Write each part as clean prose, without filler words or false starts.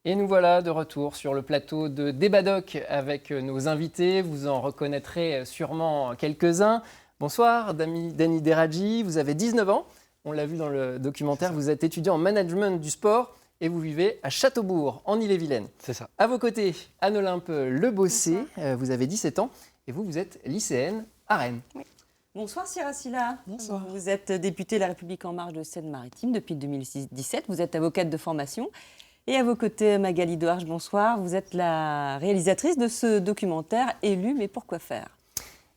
Et nous voilà de retour sur le plateau de Débadoc avec nos invités. Vous en reconnaîtrez sûrement quelques-uns. Bonsoir, Dany Deradji, vous avez 19 ans. On l'a vu dans le documentaire, vous êtes étudiant en management du sport et vous vivez à Châteaubourg, en Ille-et-Vilaine. C'est ça. À vos côtés, Anne-Olympe Lebossé, vous avez 17 ans et vous êtes lycéenne à Rennes. Oui. Bonsoir Sira Silla. Bonsoir. Vous êtes députée de La République En Marche de Seine-Maritime depuis 2017. Vous êtes avocate de formation. Et à vos côtés, Magali Doarge, bonsoir. Vous êtes la réalisatrice de ce documentaire Élu, mais pourquoi faire ?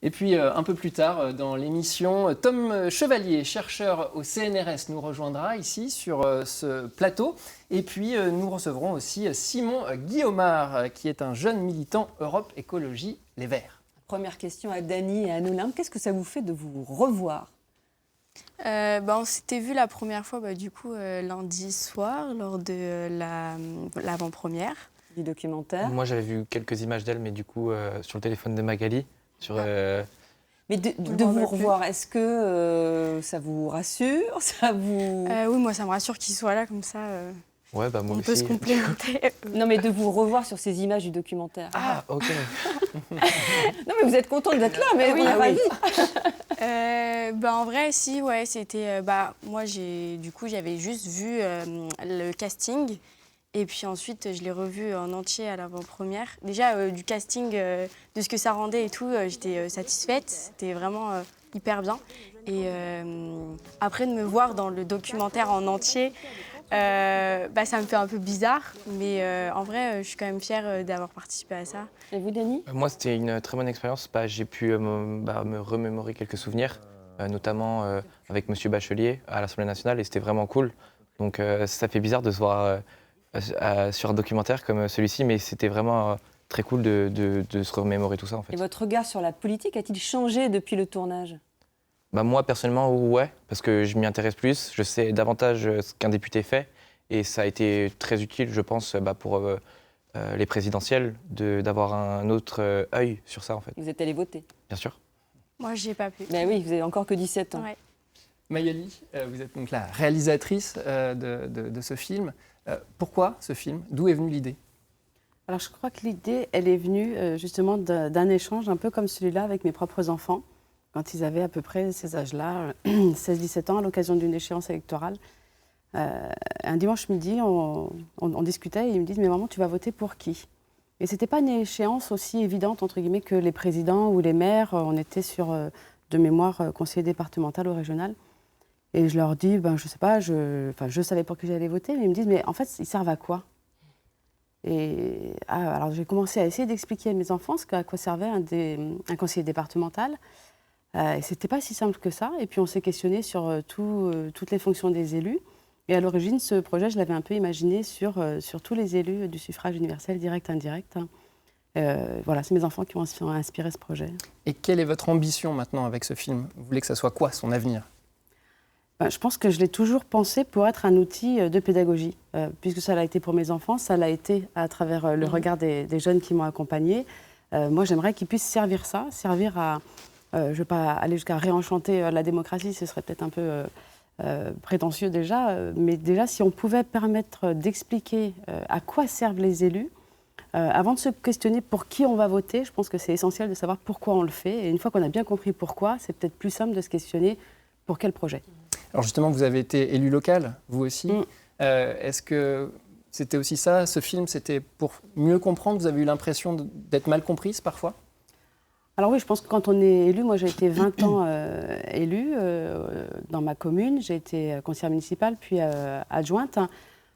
Et puis un peu plus tard dans l'émission, Tom Chevalier, chercheur au CNRS, nous rejoindra ici sur ce plateau. Et puis nous recevrons aussi Simon Guillaumard, qui est un jeune militant Europe Écologie Les Verts. Première question à Dany et à Anne-Olympe. Qu'est-ce que ça vous fait de vous revoir ? On s'était vu la première fois lundi soir lors de l'avant-première. Du documentaire. Moi, j'avais vu quelques images d'elle, mais du coup, sur le téléphone de Magali. Mais de vous revoir, est-ce que ça vous rassure, ça vous... Oui, moi ça me rassure qu'il soit là comme ça. Ouais, bah moi on aussi. peut se complémenter. Non, mais de vous revoir sur ces images du documentaire. Ah, ok. Non, mais vous êtes contente d'être là, mais Oui, on est ravis. En vrai, si, ouais, c'était... moi, j'avais juste vu le casting. Et puis ensuite, je l'ai revu en entier à l'avant-première. Déjà, du casting, de ce que ça rendait et tout, j'étais satisfaite. C'était vraiment hyper bien. Et après, de me voir dans le documentaire en entier, ça me fait un peu bizarre. Mais en vrai, je suis quand même fière d'avoir participé à ça. Et vous, Dany ? Moi, c'était une très bonne expérience. J'ai pu me remémorer quelques souvenirs, notamment avec Monsieur Bachelier à l'Assemblée nationale, et c'était vraiment cool. Donc ça fait bizarre de se voir sur un documentaire comme celui-ci, mais c'était vraiment très cool de se remémorer tout ça, en fait. Et votre regard sur la politique a-t-il changé depuis le tournage ? Moi, personnellement, ouais, parce que je m'y intéresse plus, je sais davantage ce qu'un député fait, et ça a été très utile, je pense, pour les présidentielles, d'avoir un autre œil sur ça, en fait. Vous êtes allé voter ? Bien sûr. Moi, j'ai pas pu. Ben oui, vous avez encore que 17 ans. Ouais. Magali, vous êtes donc la réalisatrice de ce film. Pourquoi ce film ? D'où est venue l'idée ? Alors, je crois que l'idée, elle est venue justement d'un échange un peu comme celui-là avec mes propres enfants, quand ils avaient à peu près ces âges-là, 16-17 ans, à l'occasion d'une échéance électorale. Un dimanche midi, on discutait et ils me disent « Mais maman, tu vas voter pour qui ?» Et ce n'était pas une échéance aussi évidente, entre guillemets, que les présidents ou les maires. On était sur, de mémoire, conseiller départemental ou régional. Et je leur dis, je sais pas, je savais pour qui j'allais voter, mais ils me disent, mais en fait, ils servent à quoi ? Et alors j'ai commencé à essayer d'expliquer à mes enfants à quoi servait un conseiller départemental. Et c'était pas si simple que ça. Et puis on s'est questionné sur toutes les fonctions des élus. Et à l'origine, ce projet, je l'avais un peu imaginé sur tous les élus du suffrage universel, direct, indirect. Voilà, c'est mes enfants qui ont inspiré ce projet. Et quelle est votre ambition maintenant avec ce film ? Vous voulez que ça soit quoi, son avenir ? Je pense que je l'ai toujours pensé pour être un outil de pédagogie, puisque ça l'a été pour mes enfants, ça l'a été à travers le regard des jeunes qui m'ont accompagnée. Moi, j'aimerais qu'ils puissent servir à, je ne vais pas aller jusqu'à réenchanter la démocratie, ce serait peut-être un peu prétentieux déjà, mais déjà, si on pouvait permettre d'expliquer à quoi servent les élus, avant de se questionner pour qui on va voter, je pense que c'est essentiel de savoir pourquoi on le fait. Et une fois qu'on a bien compris pourquoi, c'est peut-être plus simple de se questionner pour quel projet. Alors justement, vous avez été élu local, vous aussi. Est-ce que c'était aussi ça, ce film, c'était pour mieux comprendre ? Vous avez eu l'impression d'être mal comprise parfois ? Alors oui, je pense que quand on est élu, moi j'ai été 20 ans élue dans ma commune, j'ai été conseillère municipale puis adjointe.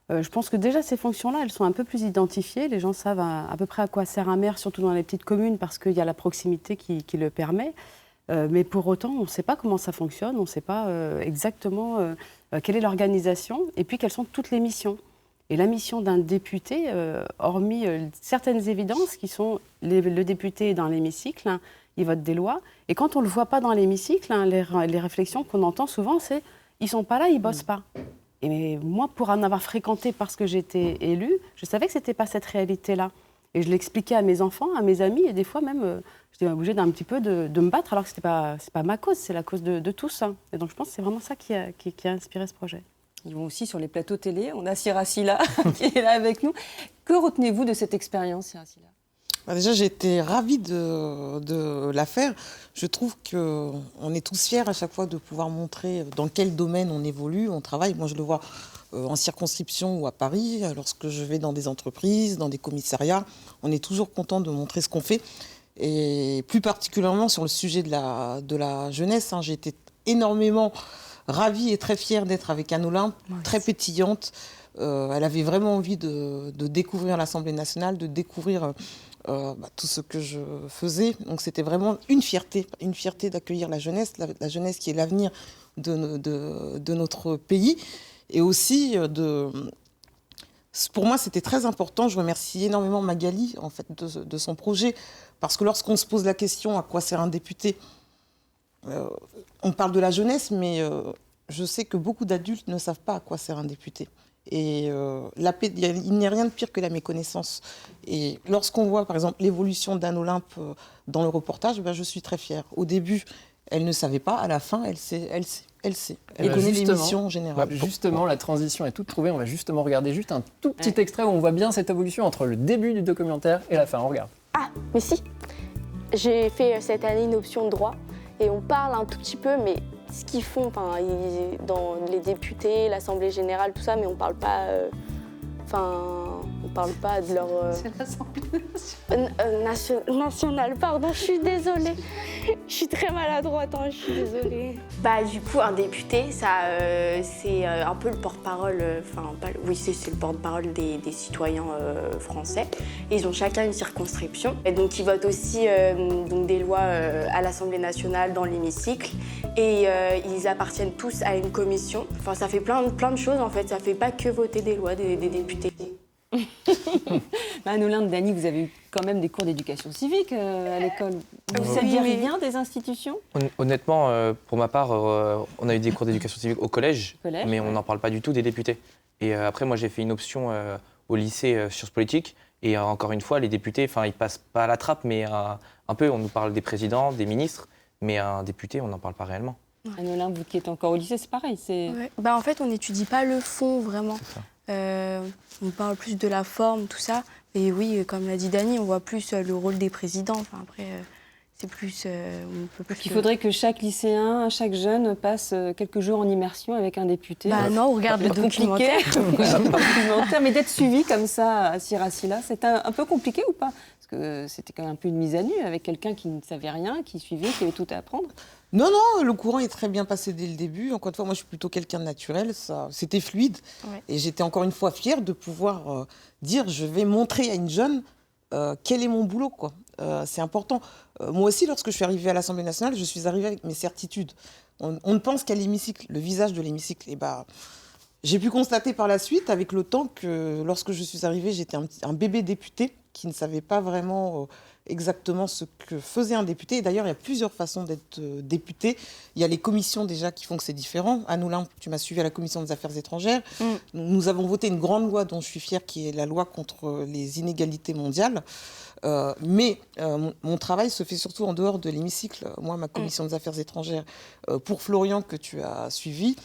Je pense que déjà ces fonctions-là, elles sont un peu plus identifiées. Les gens savent à peu près à quoi sert un maire, surtout dans les petites communes, parce qu'il y a la proximité qui le permet. Mais pour autant, on ne sait pas comment ça fonctionne, on ne sait pas exactement quelle est l'organisation et puis quelles sont toutes les missions. Et la mission d'un député, hormis certaines évidences qui sont le député dans l'hémicycle, il vote des lois. Et quand on ne le voit pas dans l'hémicycle, les réflexions qu'on entend souvent, c'est « ils ne sont pas là, ils ne bossent pas ». Et moi, pour en avoir fréquenté parce que j'étais élue, je savais que ce n'était pas cette réalité-là. Et je l'expliquais à mes enfants, à mes amis, et des fois même, j'étais obligée d'un petit peu de me battre, alors que c'est pas ma cause, c'est la cause de tous. Et donc je pense que c'est vraiment ça qui a inspiré ce projet. Ils vont aussi sur les plateaux télé. On a Siracilla qui est là avec nous. Que retenez-vous de cette expérience, Siracilla ? Déjà, j'ai été ravie de la faire. Je trouve qu'on est tous fiers à chaque fois de pouvoir montrer dans quel domaine on évolue, on travaille. Moi, je le vois en circonscription ou à Paris, lorsque je vais dans des entreprises, dans des commissariats. On est toujours content de montrer ce qu'on fait. Et plus particulièrement sur le sujet de la jeunesse, j'ai été énormément ravie et très fière d'être avec Anne Olympe, très pétillante. Elle avait vraiment envie de découvrir l'Assemblée nationale, de découvrir tout ce que je faisais. Donc c'était vraiment une fierté d'accueillir la jeunesse qui est l'avenir de notre pays. Et aussi, pour moi, c'était très important. Je remercie énormément Magali en fait, de son projet. Parce que lorsqu'on se pose la question à quoi sert un député, on parle de la jeunesse, mais je sais que beaucoup d'adultes ne savent pas à quoi sert un député. Et il n'y a rien de pire que la méconnaissance. Et lorsqu'on voit, par exemple, l'évolution d'Anne Olympe dans le reportage, je suis très fière. Au début, elle ne savait pas. À la fin, elle sait. Elle connaît l'émission en général. Justement, la transition est toute trouvée. On va justement regarder juste un tout petit extrait où on voit bien cette évolution entre le début du documentaire et la fin. On regarde. Ah, mais si. J'ai fait cette année une option de droit et on parle un tout petit peu, mais ce qu'ils font, dans les députés, l'Assemblée générale, tout ça, mais on parle pas, on parle pas de leur C'est l'Assemblée nationale. Pardon, je suis désolée. Je suis très maladroite, je suis désolée. Du coup, un député, c'est un peu le porte-parole, c'est le porte-parole des citoyens français. Et ils ont chacun une circonscription. Et donc, ils votent aussi donc des lois à l'Assemblée nationale, dans l'hémicycle. Et ils appartiennent tous à une commission. Enfin, ça fait plein de choses, en fait. Ça fait pas que voter des lois des députés. Anne Olympe, Dany, vous avez eu quand même des cours d'éducation civique à l'école. Vous Oui, saviez mais- rien des institutions ? Honnêtement, pour ma part, on a eu des cours d'éducation civique au collège, Collège, mais on n'en parle pas du tout des députés. Et après, moi, j'ai fait une option au lycée sciences politiques. Et encore une fois, les députés, ils passent pas à la trappe, mais un peu, on nous parle des présidents, des ministres, mais un député, on n'en parle pas réellement. Anne Olympe, vous qui êtes encore au lycée, c'est pareil. Ouais. En fait, on n'étudie pas le fond, vraiment. C'est ça. On parle plus de la forme, tout ça. Et oui, comme l'a dit Dany, on voit plus le rôle des présidents. Enfin, après, c'est plus... on peut plus Il faudrait que chaque lycéen, chaque jeune passe quelques jours en immersion avec un député. non, on regarde le Pas compliqué. documentaire. Mais d'être suivi comme ça à Siracilla, c'était un peu compliqué ou pas ? Parce que c'était quand même un peu une mise à nu avec quelqu'un qui ne savait rien, qui suivait, qui avait tout à apprendre. Non, le courant est très bien passé dès le début. Encore une fois, moi, je suis plutôt quelqu'un de naturel. C'était fluide. Ouais. Et j'étais encore une fois fière de pouvoir dire, je vais montrer à une jeune quel est mon boulot, quoi. C'est important. Moi aussi, lorsque je suis arrivée à l'Assemblée nationale, je suis arrivée avec mes certitudes. On ne pense qu'à l'hémicycle, le visage de l'hémicycle. Et j'ai pu constater par la suite, avec le temps, que lorsque je suis arrivée, j'étais un bébé député qui ne savait pas vraiment exactement ce que faisait un député. Et d'ailleurs, il y a plusieurs façons d'être député. Il y a les commissions déjà qui font que c'est différent. Anne Olympe, tu m'as suivi à la commission des affaires étrangères. Nous avons voté une grande loi dont je suis fière, qui est la loi contre les inégalités mondiales. Mais mon travail se fait surtout en dehors de l'hémicycle. Moi, ma commission des affaires étrangères, pour Florian, que tu as suivi,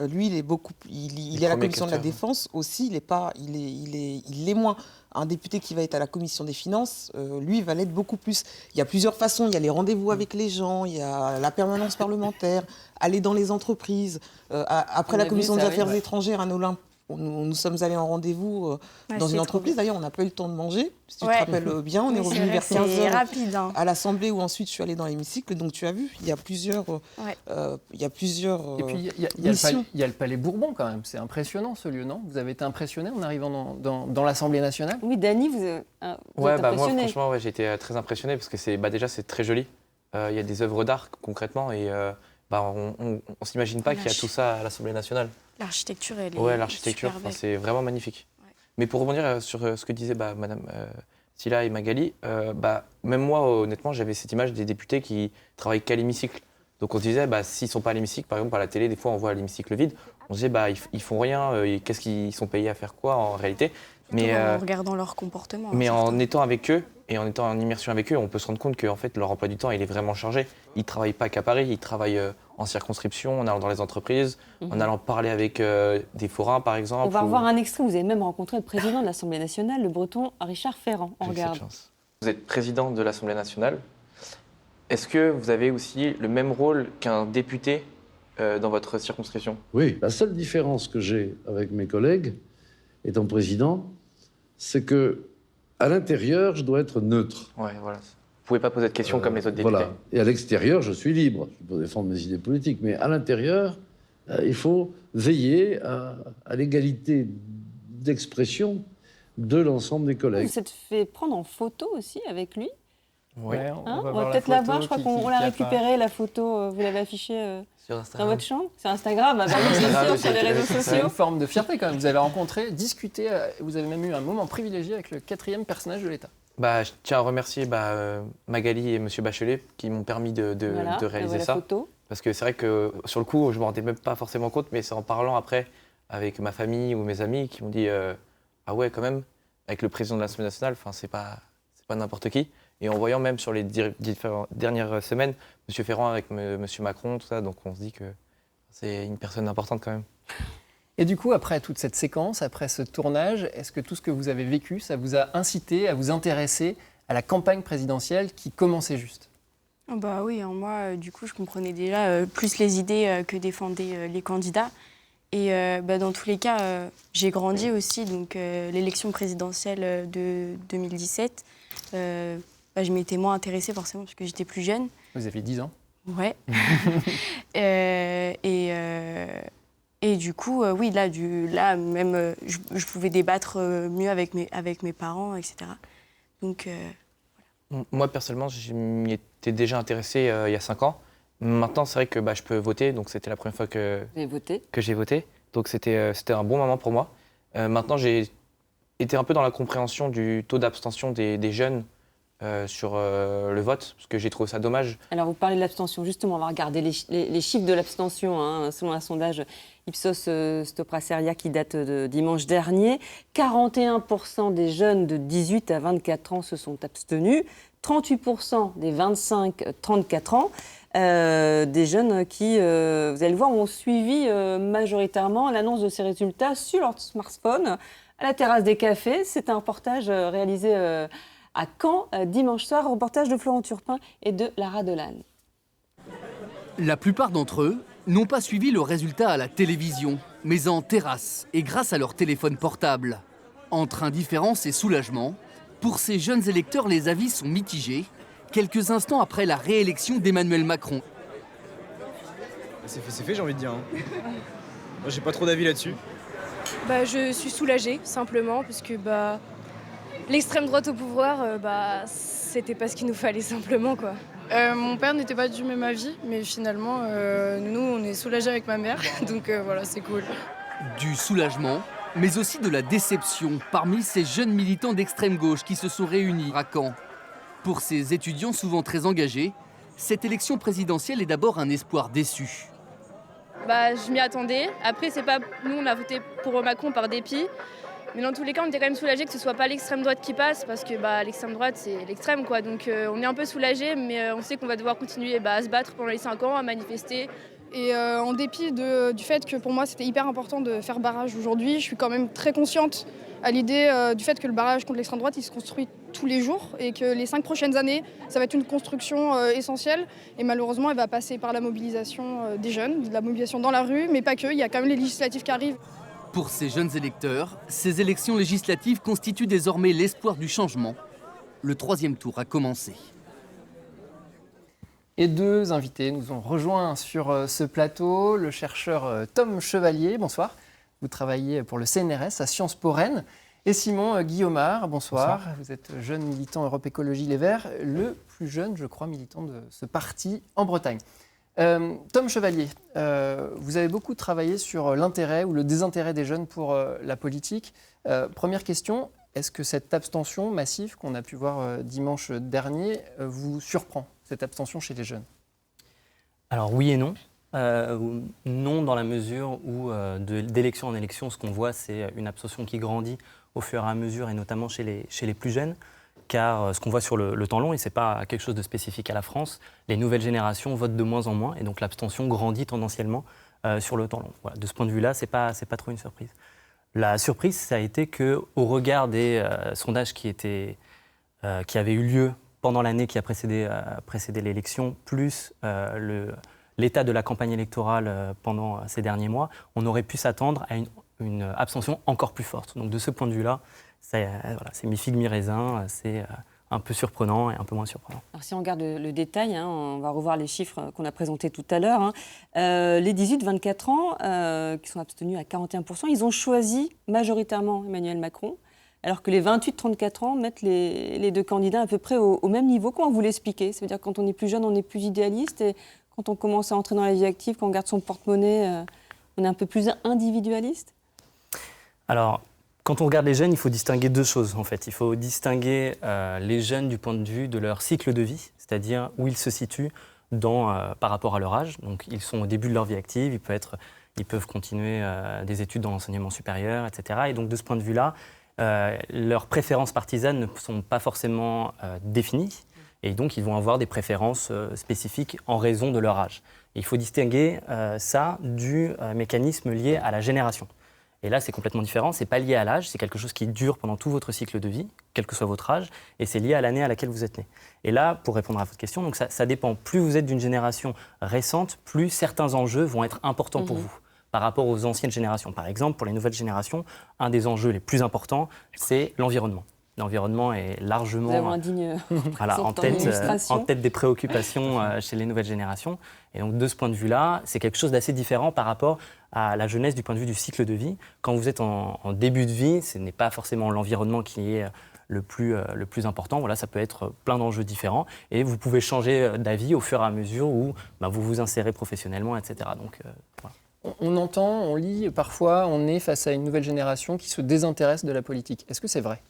lui, il est à la commission de la défense aussi. Il est moins. Un député qui va être à la commission des finances, lui, va l'être beaucoup plus. Il y a plusieurs façons. Il y a les rendez-vous avec les gens, il y a la permanence parlementaire, aller dans les entreprises. Après On la a commission vu des ça, affaires oui. étrangères, Anne Olympe, nous sommes allés en rendez-vous dans une entreprise. D'ailleurs, on n'a pas eu le temps de manger. Si tu te rappelles bien, on est revenu vers 15 C'est h rapide. à l'Assemblée, où ensuite je suis allée dans l'hémicycle. Donc tu as vu, il y a plusieurs, Et puis, il y a le Palais Bourbon quand même. C'est impressionnant ce lieu, non ? Vous avez été impressionné en arrivant dans l'Assemblée nationale ? Oui, Dany, vous êtes Moi, impressionné. franchement, j'ai été très impressionné parce que déjà, c'est très joli. Il y a des œuvres d'art concrètement et on s'imagine pas qu'il y a tout ça à l'Assemblée nationale. L'architecture, elle est Ouais, l'architecture, super belle. c'est vraiment magnifique. Ouais. Mais pour rebondir sur ce que disaient Madame Silla et Magali, même moi, honnêtement, j'avais cette image des députés qui travaillent qu'à l'hémicycle. Donc on se disait, s'ils sont pas à l'hémicycle, par exemple à la télé, des fois on voit l'hémicycle vide, on se disait, ils font rien, qu'est-ce qu'ils sont payés à faire quoi en réalité ? Surtout en regardant leur comportement. Mais en certains. étant avec eux et en étant en immersion avec eux, on peut se rendre compte que en fait, leur emploi du temps, il est vraiment chargé. Ils ne travaillent pas qu'à Paris, ils travaillent en circonscription, en allant dans les entreprises, en allant parler avec des forains, par exemple. On va revoir un extrait. Vous avez même rencontré le président de l'Assemblée nationale, le breton Richard Ferrand. On J'ai eu cette regarde. chance. Vous êtes président de l'Assemblée nationale. Est-ce que vous avez aussi le même rôle qu'un député dans votre circonscription? Oui, la seule différence que j'ai avec mes collègues, étant président, c'est que à l'intérieur, je dois être neutre. Ouais, voilà. Vous pouvez pas poser de questions comme les autres députés. Voilà. Et à l'extérieur, je suis libre. Je peux défendre mes idées politiques. Mais à l'intérieur, il faut veiller à l'égalité d'expression de l'ensemble des Vous collègues. vous êtes fait prendre en photo aussi avec lui. Oui. Ouais, Hein, va on voir va peut-être la voir. Je crois qui qu'on l'a apparaît. récupérée, la photo. Vous l'avez affichée Sur dans Instagram. votre chambre. C'est Instagram. Ah bah oui, bien Instagram sûr, aussi, sur les réseaux c'est C'est sociaux. une forme de fierté quand même. Vous avez rencontré, discuté, vous avez même eu un moment privilégié avec le 4e personnage de l'État. Je tiens à remercier Magali et M. Bachelet qui m'ont permis de Voilà, réaliser la ça. photo. Parce que c'est vrai que sur le coup, je ne me rendais même pas forcément compte, mais c'est en parlant après avec ma famille ou mes amis qui m'ont dit ah ouais, quand même, avec le président de l'Assemblée nationale, c'est pas n'importe qui. Et en voyant même sur les dernières semaines, M. Ferrand avec M. Macron, tout ça, donc on se dit que c'est une personne importante quand même. Et du coup, après toute cette séquence, après ce tournage, est-ce que tout ce que vous avez vécu, ça vous a incité à vous intéresser à la campagne présidentielle qui commençait juste? Bah oui, moi, du coup, je comprenais déjà plus les idées que défendaient les candidats. Et dans tous les cas, j'ai grandi aussi, donc l'élection présidentielle de 2017, je m'étais moins intéressée forcément parce que j'étais plus jeune. Vous aviez 10 ans. Ouais. Et du coup, oui, là même, je pouvais débattre mieux avec mes parents, etc. Donc, Moi, personnellement, je m'y étais déjà intéressé il y a 5 ans. Maintenant, c'est vrai que je peux voter, donc c'était la première fois que Vous avez voté. j'ai voté. Donc c'était un bon moment pour moi. Maintenant, j'ai été un peu dans la compréhension du taux d'abstention des jeunes sur le vote, parce que j'ai trouvé ça dommage. Alors, vous parlez de l'abstention. Justement, on va regarder les chiffres de l'abstention, hein, selon un sondage Ipsos Stopra Seria qui date de dimanche dernier. 41% des jeunes de 18 à 24 ans se sont abstenus. 38% des 25-34 ans. Des jeunes qui, vous allez le voir, ont suivi majoritairement l'annonce de ces résultats sur leur smartphone, à la terrasse des cafés. C'est un reportage réalisé à Caen dimanche soir, reportage de Florent Turpin et de Lara Delanne. La plupart d'entre eux n'ont pas suivi le résultat à la télévision, mais en terrasse et grâce à leur téléphone portable. Entre indifférence et soulagement, pour ces jeunes électeurs, les avis sont mitigés, quelques instants après la réélection d'Emmanuel Macron. C'est fait, j'ai envie de dire. Moi, j'ai pas trop d'avis là-dessus. Je suis soulagée, simplement, parce que l'extrême droite au pouvoir, c'était pas ce qu'il nous fallait, simplement, quoi. Mon père n'était pas du même avis, mais finalement, nous, on est soulagés avec ma mère, donc voilà, c'est cool. Du soulagement, mais aussi de la déception parmi ces jeunes militants d'extrême gauche qui se sont réunis à Caen. Pour ces étudiants souvent très engagés, cette élection présidentielle est d'abord un espoir déçu. Je m'y attendais. Après, c'est pas nous, on a voté pour Macron par dépit. Mais dans tous les cas, on était quand même soulagés que ce soit pas l'extrême droite qui passe, parce que l'extrême droite, c'est l'extrême, quoi. Donc on est un peu soulagés, mais on sait qu'on va devoir continuer à se battre pendant les 5 ans, à manifester. Et en dépit du fait que pour moi, c'était hyper important de faire barrage aujourd'hui, je suis quand même très consciente à l'idée du fait que le barrage contre l'extrême droite, il se construit tous les jours et que les 5 prochaines années, ça va être une construction essentielle. Et malheureusement, elle va passer par la mobilisation des jeunes, de la mobilisation dans la rue, mais pas que, il y a quand même les législatives qui arrivent. Pour ces jeunes électeurs, ces élections législatives constituent désormais l'espoir du changement. Le 3e tour a commencé. Et 2 invités nous ont rejoints sur ce plateau. Le chercheur Tom Chevalier, bonsoir. Vous travaillez pour le CNRS à Sciences Po Rennes. Et Simon Guillaumard, bonsoir. Vous êtes jeune militant Europe Écologie Les Verts, le plus jeune, je crois, militant de ce parti en Bretagne. Tom Chevalier, vous avez beaucoup travaillé sur l'intérêt ou le désintérêt des jeunes pour la politique. Première question, est-ce que cette abstention massive qu'on a pu voir dimanche dernier vous surprend, cette abstention chez les jeunes? Alors oui et non. Non dans la mesure où d'élection en élection, ce qu'on voit, c'est une abstention qui grandit au fur et à mesure, et notamment chez les plus jeunes. car ce qu'on voit sur le temps long, et ce n'est pas quelque chose de spécifique à la France, les nouvelles générations votent de moins en moins, et donc l'abstention grandit tendanciellement sur le temps long. Voilà, de ce point de vue-là, ce n'est pas trop une surprise. La surprise, ça a été qu'au regard des sondages qui avaient eu lieu pendant l'année qui a précédé l'élection, plus l'état de la campagne électorale pendant ces derniers mois, on aurait pu s'attendre à une abstention encore plus forte. Donc de ce point de vue-là, c'est mi-figue, mi-raisin, c'est un peu surprenant et un peu moins surprenant. Alors si on regarde le détail, on va revoir les chiffres qu'on a présentés tout à l'heure. Les 18-24 ans qui sont abstenus à 41%, ils ont choisi majoritairement Emmanuel Macron, alors que les 28-34 ans mettent les deux candidats à peu près au même niveau. Comment vous l'expliquez? Ça veut dire que quand on est plus jeune, on est plus idéaliste, et quand on commence à entrer dans la vie active, quand on garde son porte-monnaie, on est un peu plus individualiste? Alors, quand on regarde les jeunes, il faut distinguer deux choses, en fait. Il faut distinguer les jeunes du point de vue de leur cycle de vie, c'est-à-dire où ils se situent par rapport à leur âge. Donc, ils sont au début de leur vie active, ils peuvent continuer des études dans l'enseignement supérieur, etc. Et donc, de ce point de vue-là, leurs préférences partisanes ne sont pas forcément définies. Et donc, ils vont avoir des préférences spécifiques en raison de leur âge. Et il faut distinguer ça du mécanisme lié à la génération. Et là, c'est complètement différent. Ce n'est pas lié à l'âge, c'est quelque chose qui dure pendant tout votre cycle de vie, quel que soit votre âge, et c'est lié à l'année à laquelle vous êtes né. Et là, pour répondre à votre question, donc ça dépend. Plus vous êtes d'une génération récente, plus certains enjeux vont être importants pour vous par rapport aux anciennes générations. Par exemple, pour les nouvelles générations, un des enjeux les plus importants, c'est l'environnement. L'environnement est largement en tête des préoccupations chez les nouvelles générations. Et donc, de ce point de vue-là, c'est quelque chose d'assez différent par rapport à la jeunesse du point de vue du cycle de vie. Quand vous êtes en début de vie, ce n'est pas forcément l'environnement qui est le plus important. Voilà, ça peut être plein d'enjeux différents. Et vous pouvez changer d'avis au fur et à mesure où vous vous insérez professionnellement, etc. Donc, voilà. On entend, on lit, parfois, on est face à une nouvelle génération qui se désintéresse de la politique. Est-ce que c'est vrai ?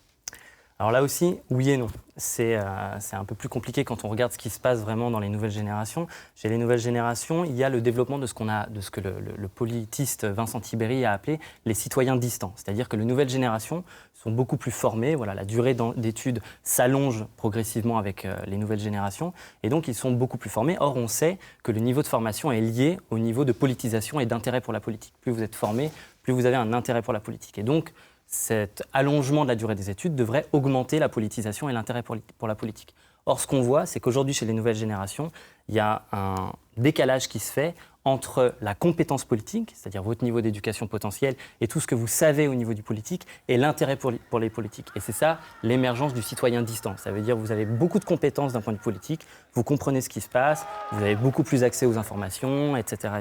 Alors là aussi, oui et non. C'est un peu plus compliqué quand on regarde ce qui se passe vraiment dans les nouvelles générations. Chez les nouvelles générations, il y a le développement de ce que le politiste Vincent Tibéri a appelé les citoyens distants. C'est-à-dire que les nouvelles générations sont beaucoup plus formées. Voilà, la durée d'études s'allonge progressivement avec les nouvelles générations. Et donc, ils sont beaucoup plus formés. Or, on sait que le niveau de formation est lié au niveau de politisation et d'intérêt pour la politique. Plus vous êtes formé, plus vous avez un intérêt pour la politique. Et donc, cet allongement de la durée des études devrait augmenter la politisation et l'intérêt pour la politique. Or, ce qu'on voit, c'est qu'aujourd'hui, chez les nouvelles générations, il y a un décalage qui se fait entre la compétence politique, c'est-à-dire votre niveau d'éducation potentielle et tout ce que vous savez au niveau du politique, et l'intérêt pour les politiques. Et c'est ça, l'émergence du citoyen distant. Ça veut dire que vous avez beaucoup de compétences d'un point de vue politique, vous comprenez ce qui se passe, vous avez beaucoup plus accès aux informations, etc.,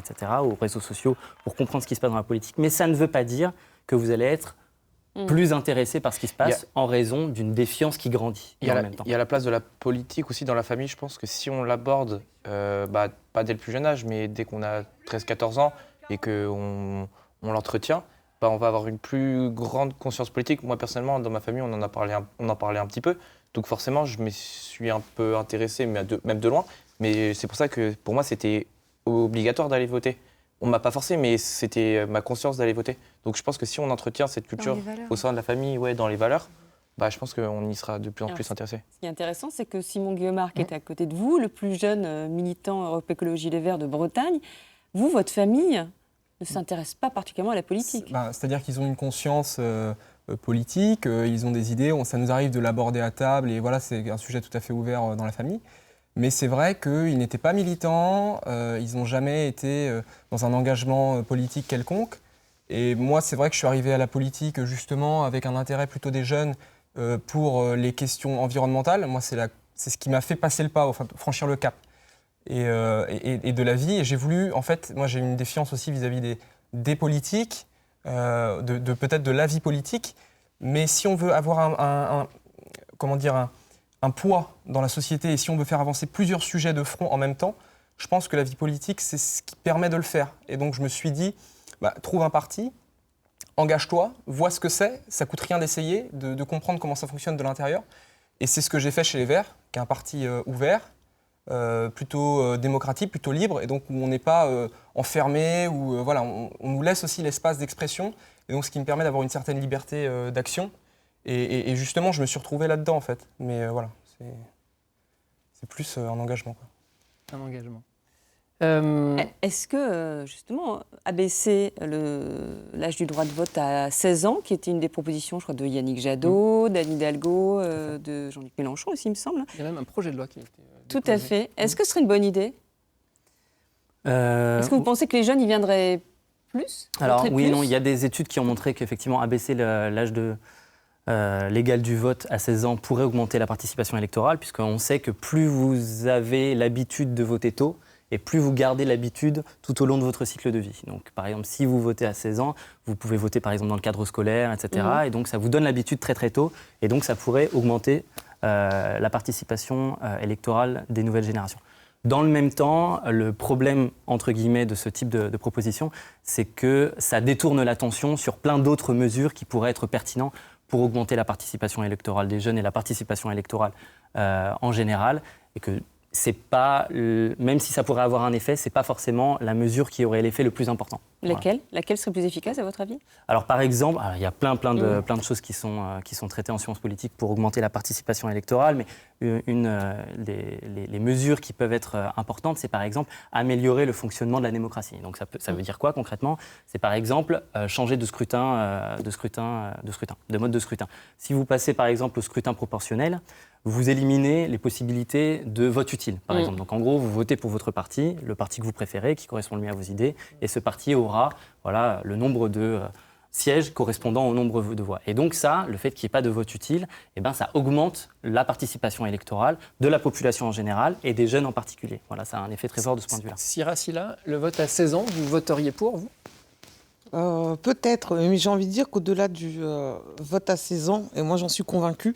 aux réseaux sociaux pour comprendre ce qui se passe dans la politique. Mais ça ne veut pas dire que vous allez être plus intéressé par ce qui se passe en raison d'une défiance qui grandit en même temps. Il y a la place de la politique aussi dans la famille. Je pense que si on l'aborde, pas dès le plus jeune âge, mais dès qu'on a 13-14 ans et qu'on l'entretient, on va avoir une plus grande conscience politique. Moi, personnellement, dans ma famille, on en parlait un petit peu. Donc forcément, je me suis un peu intéressé, même de loin. Mais c'est pour ça que pour moi, c'était obligatoire d'aller voter. On ne m'a pas forcé, mais c'était ma conscience d'aller voter. Donc je pense que si on entretient cette culture au sein de la famille, dans les valeurs, je pense qu'on y sera de plus en plus intéressé. Ce qui est intéressant, c'est que Simon Guillemard, qui est à côté de vous, le plus jeune militant Europe Écologie Les Verts de Bretagne, vous, votre famille, ne s'intéresse pas particulièrement à la politique. C'est-à-dire qu'ils ont une conscience politique, ils ont des idées, ça nous arrive de l'aborder à table, et voilà, c'est un sujet tout à fait ouvert dans la famille. Mais c'est vrai qu'ils n'étaient pas militants, ils n'ont jamais été dans un engagement politique quelconque. Et moi, c'est vrai que je suis arrivé à la politique justement avec un intérêt plutôt des jeunes pour les questions environnementales. Moi, c'est ce qui m'a fait passer le pas, franchir le cap et de la vie. Et j'ai voulu, en fait, moi j'ai une défiance aussi vis-à-vis des politiques, peut-être de la vie politique. Mais si on veut avoir un poids dans la société et si on veut faire avancer plusieurs sujets de front en même temps, je pense que la vie politique, c'est ce qui permet de le faire. Et donc je me suis dit, trouve un parti, engage-toi, vois ce que c'est, ça coûte rien d'essayer, de comprendre comment ça fonctionne de l'intérieur. Et c'est ce que j'ai fait chez Les Verts, qui est un parti ouvert, plutôt démocratique, plutôt libre, et donc où on n'est pas enfermé, où on nous laisse aussi l'espace d'expression, et donc ce qui me permet d'avoir une certaine liberté d'action. Et justement, je me suis retrouvé là-dedans, en fait. Mais voilà, c'est plus un engagement, quoi. Un engagement. Est-ce que, justement, abaisser l'âge du droit de vote à 16 ans, qui était une des propositions, je crois, de Yannick Jadot, d'Anne Hidalgo, de Jean-Luc Mélenchon aussi, il me semble. Il y a même un projet de loi qui a été Tout à fait. Est-ce que ce serait une bonne idée Est-ce que vous pensez que les jeunes y viendraient plus? Alors oui et non, il y a des études qui ont montré qu'effectivement abaisser l'âge légal du vote à 16 ans pourrait augmenter la participation électorale, puisqu'on sait que plus vous avez l'habitude de voter tôt, et plus vous gardez l'habitude tout au long de votre cycle de vie. Donc, par exemple, si vous votez à 16 ans, vous pouvez voter, par exemple, dans le cadre scolaire, etc. Et donc, ça vous donne l'habitude très, très tôt. Et donc, ça pourrait augmenter la participation électorale des nouvelles générations. Dans le même temps, le problème, entre guillemets, de ce type de proposition, c'est que ça détourne l'attention sur plein d'autres mesures qui pourraient être pertinentes pour augmenter la participation électorale des jeunes et la participation électorale en général. Et que c'est pas, même si ça pourrait avoir un effet, c'est pas forcément la mesure qui aurait l'effet le plus important. Laquelle ? Laquelle serait plus efficace, à votre avis ? Alors, par exemple, il y a plein de choses qui sont traitées en sciences politiques pour augmenter la participation électorale, mais les mesures qui peuvent être importantes, c'est par exemple améliorer le fonctionnement de la démocratie. Donc, ça veut dire quoi concrètement ? C'est par exemple changer de mode de scrutin. Si vous passez par exemple au scrutin proportionnel, vous éliminez les possibilités de vote utile, par exemple. Donc, en gros, vous votez pour votre parti, le parti que vous préférez, qui correspond le mieux à vos idées, et ce parti aura le nombre de sièges correspondant au nombre de voix. Et donc ça, le fait qu'il n'y ait pas de vote utile, ça augmente la participation électorale de la population en général et des jeunes en particulier. Voilà, ça a un effet très fort de ce point de vue-là. Sira Silla, le vote à 16 ans, vous voteriez pour, vous ? Peut-être, mais j'ai envie de dire qu'au-delà du vote à 16 ans, et moi j'en suis convaincue,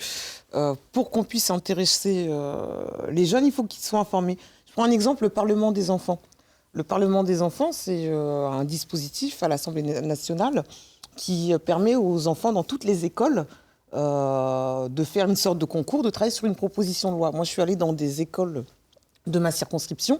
pour qu'on puisse intéresser les jeunes, il faut qu'ils soient informés. Je prends un exemple, le Parlement des enfants. Le Parlement des enfants, c'est un dispositif à l'Assemblée nationale qui permet aux enfants dans toutes les écoles de faire une sorte de concours, de travailler sur une proposition de loi. Moi, je suis allée dans des écoles de ma circonscription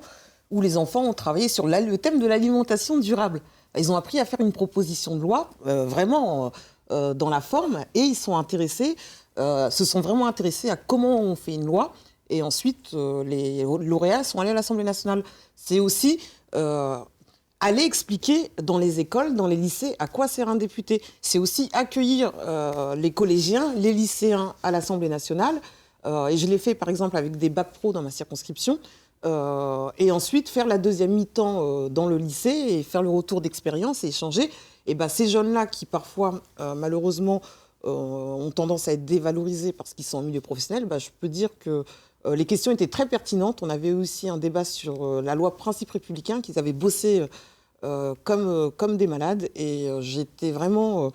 où les enfants ont travaillé sur le thème de l'alimentation durable. Ils ont appris à faire une proposition de loi vraiment dans la forme et ils sont intéressés, se sont vraiment intéressés à comment on fait une loi. Et ensuite, les lauréats sont allés à l'Assemblée nationale. C'est aussi aller expliquer dans les écoles, dans les lycées, à quoi sert un député. C'est aussi accueillir les collégiens, les lycéens à l'Assemblée nationale. Et je l'ai fait, par exemple, avec des bacs pro dans ma circonscription. Et ensuite, faire la deuxième mi-temps dans le lycée et faire le retour d'expérience et échanger. Et ces jeunes-là qui, parfois, malheureusement, ont tendance à être dévalorisés parce qu'ils sont en milieu professionnel, je peux dire que les questions étaient très pertinentes. On avait aussi un débat sur la loi Principe républicain qu'ils avaient bossé comme des malades. Et j'étais vraiment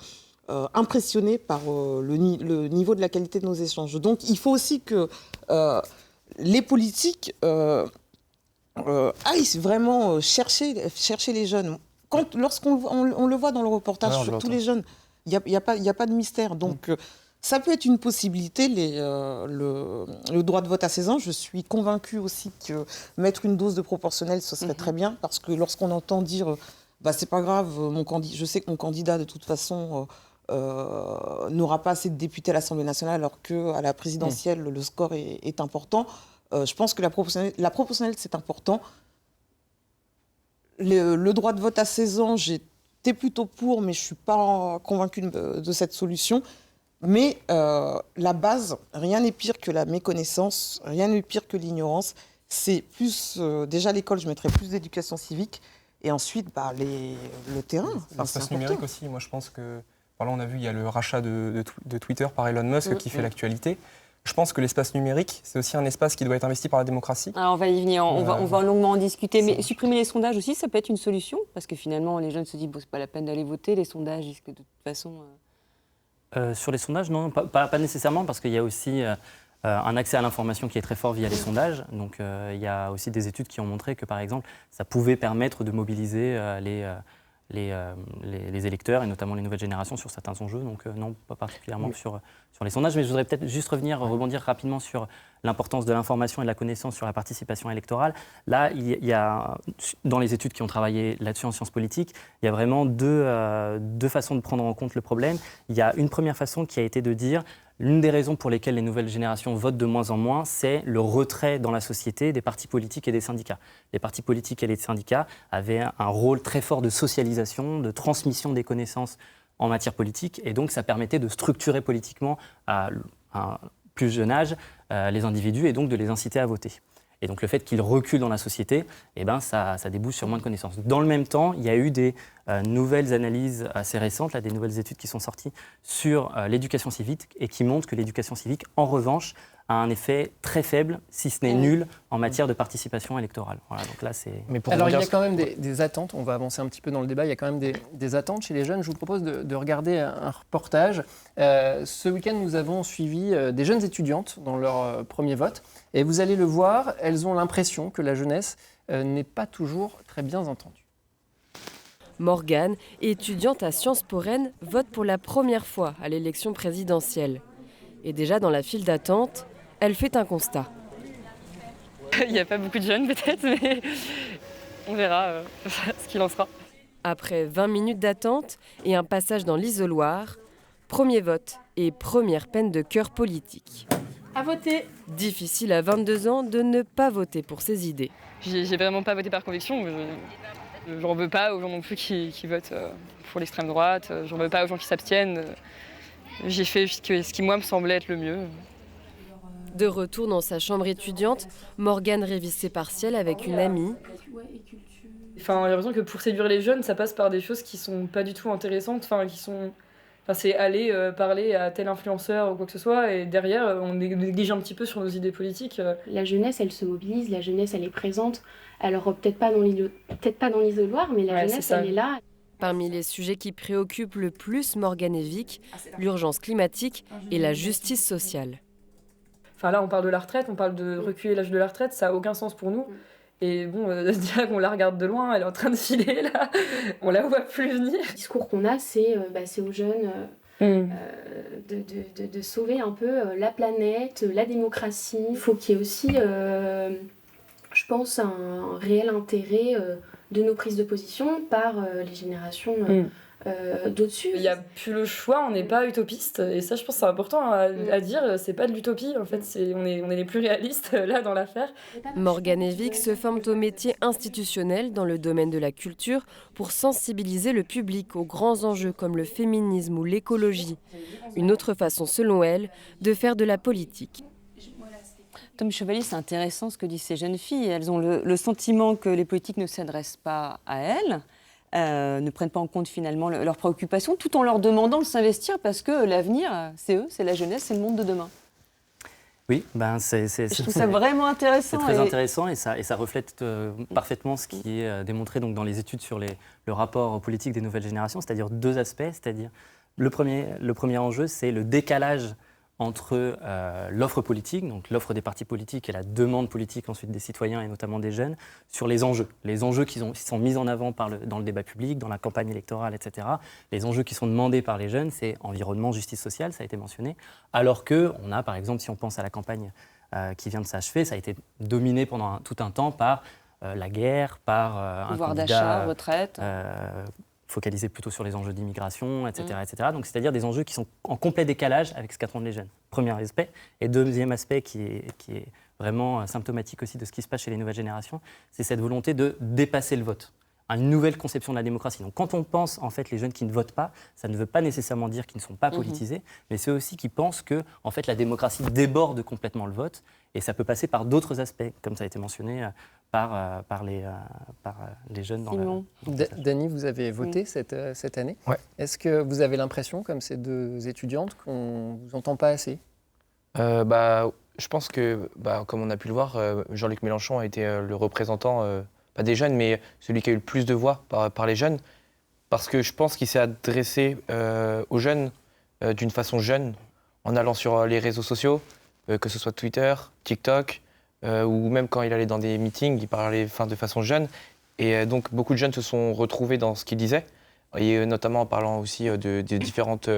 impressionnée par le niveau de la qualité de nos échanges. Donc il faut aussi que les politiques aillent vraiment chercher les jeunes. Lorsqu'on le voit dans le reportage sur tous les jeunes, il n'y a pas de mystère. Donc ça peut être une possibilité, le droit de vote à 16 ans. Je suis convaincue aussi que mettre une dose de proportionnel, ce serait très bien, parce que lorsqu'on entend dire c'est pas grave, je sais que mon candidat de toute façon n'aura pas assez de députés à l'Assemblée nationale, alors qu'à la présidentielle, le score est important. Je pense que la proportionnelle, c'est important. Le droit de vote à 16 ans, j'étais plutôt pour, mais je ne suis pas convaincue de cette solution. Mais la base, rien n'est pire que la méconnaissance, rien n'est pire que l'ignorance. C'est plus, déjà à l'école, je mettrais plus d'éducation civique, et ensuite le terrain. L'espace numérique aussi, moi je pense que, là on a vu, il y a le rachat de Twitter par Elon Musk qui fait l'actualité. Je pense que l'espace numérique, c'est aussi un espace qui doit être investi par la démocratie. Alors on va y venir, on va longuement en discuter, mais supprimer les sondages aussi, ça peut être une solution, parce que finalement les jeunes se disent, c'est pas la peine d'aller voter, les sondages risquent de toute façon... Sur les sondages, non, pas nécessairement, parce qu'il y a aussi un accès à l'information qui est très fort via les sondages. Donc il y a aussi des études qui ont montré que, par exemple, ça pouvait permettre de mobiliser les électeurs et notamment les nouvelles générations sur certains enjeux. Donc non, pas particulièrement sur les sondages, mais je voudrais peut-être juste rebondir rapidement sur l'importance de l'information et de la connaissance sur la participation électorale. Là, il y a, dans les études qui ont travaillé là-dessus en sciences politiques, il y a vraiment deux façons de prendre en compte le problème. Il y a une première façon qui a été de dire l'une des raisons pour lesquelles les nouvelles générations votent de moins en moins, c'est le retrait dans la société des partis politiques et des syndicats. Les partis politiques et les syndicats avaient un rôle très fort de socialisation, de transmission des connaissances en matière politique, et donc ça permettait de structurer politiquement à un plus jeune âge les individus et donc de les inciter à voter. Et donc le fait qu'ils reculent dans la société, eh ben, ça débouche sur moins de connaissances. Dans le même temps, il y a eu des nouvelles analyses assez récentes, là, des nouvelles études qui sont sorties sur l'éducation civique et qui montrent que l'éducation civique, en revanche, a un effet très faible, si ce n'est nul, en matière de participation électorale. Voilà, donc là, c'est... Alors il y a quand même des attentes, on va avancer un petit peu dans le débat, il y a quand même des attentes chez les jeunes. Je vous propose de regarder un reportage. Ce week-end, nous avons suivi des jeunes étudiantes dans leur premier vote. Et vous allez le voir, elles ont l'impression que la jeunesse n'est pas toujours très bien entendue. Morgane, étudiante à Sciences Po Rennes, vote pour la première fois à l'élection présidentielle. Et déjà dans la file d'attente, elle fait un constat. Il n'y a pas beaucoup de jeunes peut-être, mais on verra ce qu'il en sera. Après 20 minutes d'attente et un passage dans l'isoloir, premier vote et première peine de cœur politique. À voter. Difficile à 22 ans de ne pas voter pour ses idées. J'ai vraiment pas voté par conviction. J'en veux pas aux gens non plus qui votent pour l'extrême droite. J'en veux pas aux gens qui s'abstiennent. J'ai fait ce qui, moi, me semblait être le mieux. De retour dans sa chambre étudiante, Morgane révise ses partiels avec une amie. Enfin, j'ai l'impression que pour séduire les jeunes, ça passe par des choses qui sont pas du tout intéressantes. C'est aller parler à tel influenceur ou quoi que ce soit, et derrière, on néglige un petit peu sur nos idées politiques. La jeunesse, elle se mobilise, la jeunesse, elle est présente. Alors peut-être pas dans l'isoloir, mais la jeunesse, elle est là. Parmi les sujets qui préoccupent le plus Morgane et Vic, l'urgence climatique et la justice sociale. Enfin là, on parle de la retraite, on parle de reculer l'âge de la retraite, ça n'a aucun sens pour nous. Et bon, déjà qu'on la regarde de loin, elle est en train de filer là, on la voit plus venir. Le discours qu'on a, c'est aux jeunes de sauver un peu la planète, la démocratie. Il faut qu'il y ait aussi, je pense, un réel intérêt de nos prises de position par les générations d'au-dessus. Il n'y a plus le choix, on n'est pas utopiste, et ça je pense que c'est important à dire, c'est pas de l'utopie, en fait, on est les plus réalistes là dans l'affaire. Morgane et Vic se forment au métier institutionnel dans le domaine de la culture pour sensibiliser le public aux grands enjeux comme le féminisme ou l'écologie. Une autre façon, selon elle, de faire de la politique. Tom Chevalier, c'est intéressant ce que disent ces jeunes filles. Elles ont le sentiment que les politiques ne s'adressent pas à elles. Ne prennent pas en compte finalement leurs préoccupations, tout en leur demandant de s'investir parce que l'avenir, c'est eux, c'est la jeunesse, c'est le monde de demain. Oui, je trouve ça vraiment intéressant. C'est très intéressant et ça reflète parfaitement ce qui est démontré donc, dans les études sur le rapport politique des nouvelles générations, c'est-à-dire deux aspects, c'est-à-dire le premier enjeu, c'est le décalage entre l'offre politique, donc l'offre des partis politiques et la demande politique ensuite des citoyens et notamment des jeunes, sur les enjeux qui sont mis en avant dans le débat public, dans la campagne électorale, etc. Les enjeux qui sont demandés par les jeunes, c'est environnement, justice sociale, ça a été mentionné, alors qu'on a, par exemple, si on pense à la campagne qui vient de s'achever, ça a été dominé pendant tout un temps par la guerre, par un pouvoir d'achat, retraite, focalisé plutôt sur les enjeux d'immigration, etc., etc. Donc, c'est-à-dire des enjeux qui sont en complet décalage avec ce qu'attendent les jeunes. Premier aspect. Et deuxième aspect qui est vraiment symptomatique aussi de ce qui se passe chez les nouvelles générations, c'est cette volonté de dépasser le vote. Une nouvelle conception de la démocratie. Donc, quand on pense, en fait, les jeunes qui ne votent pas, ça ne veut pas nécessairement dire qu'ils ne sont pas politisés, mais c'est aussi qu'ils pensent que, en fait, la démocratie déborde complètement le vote, et ça peut passer par d'autres aspects, comme ça a été mentionné par les jeunes. Dany, vous avez voté cette année. Ouais. Est-ce que vous avez l'impression, comme ces deux étudiantes, qu'on ne vous entend pas assez ? Je pense que, comme on a pu le voir, Jean-Luc Mélenchon a été le représentant, pas des jeunes, mais celui qui a eu le plus de voix par les jeunes, parce que je pense qu'il s'est adressé aux jeunes d'une façon jeune, en allant sur les réseaux sociaux, que ce soit Twitter, TikTok, ou même quand il allait dans des meetings, il parlait de façon jeune. Et donc beaucoup de jeunes se sont retrouvés dans ce qu'il disait, et notamment en parlant aussi de différentes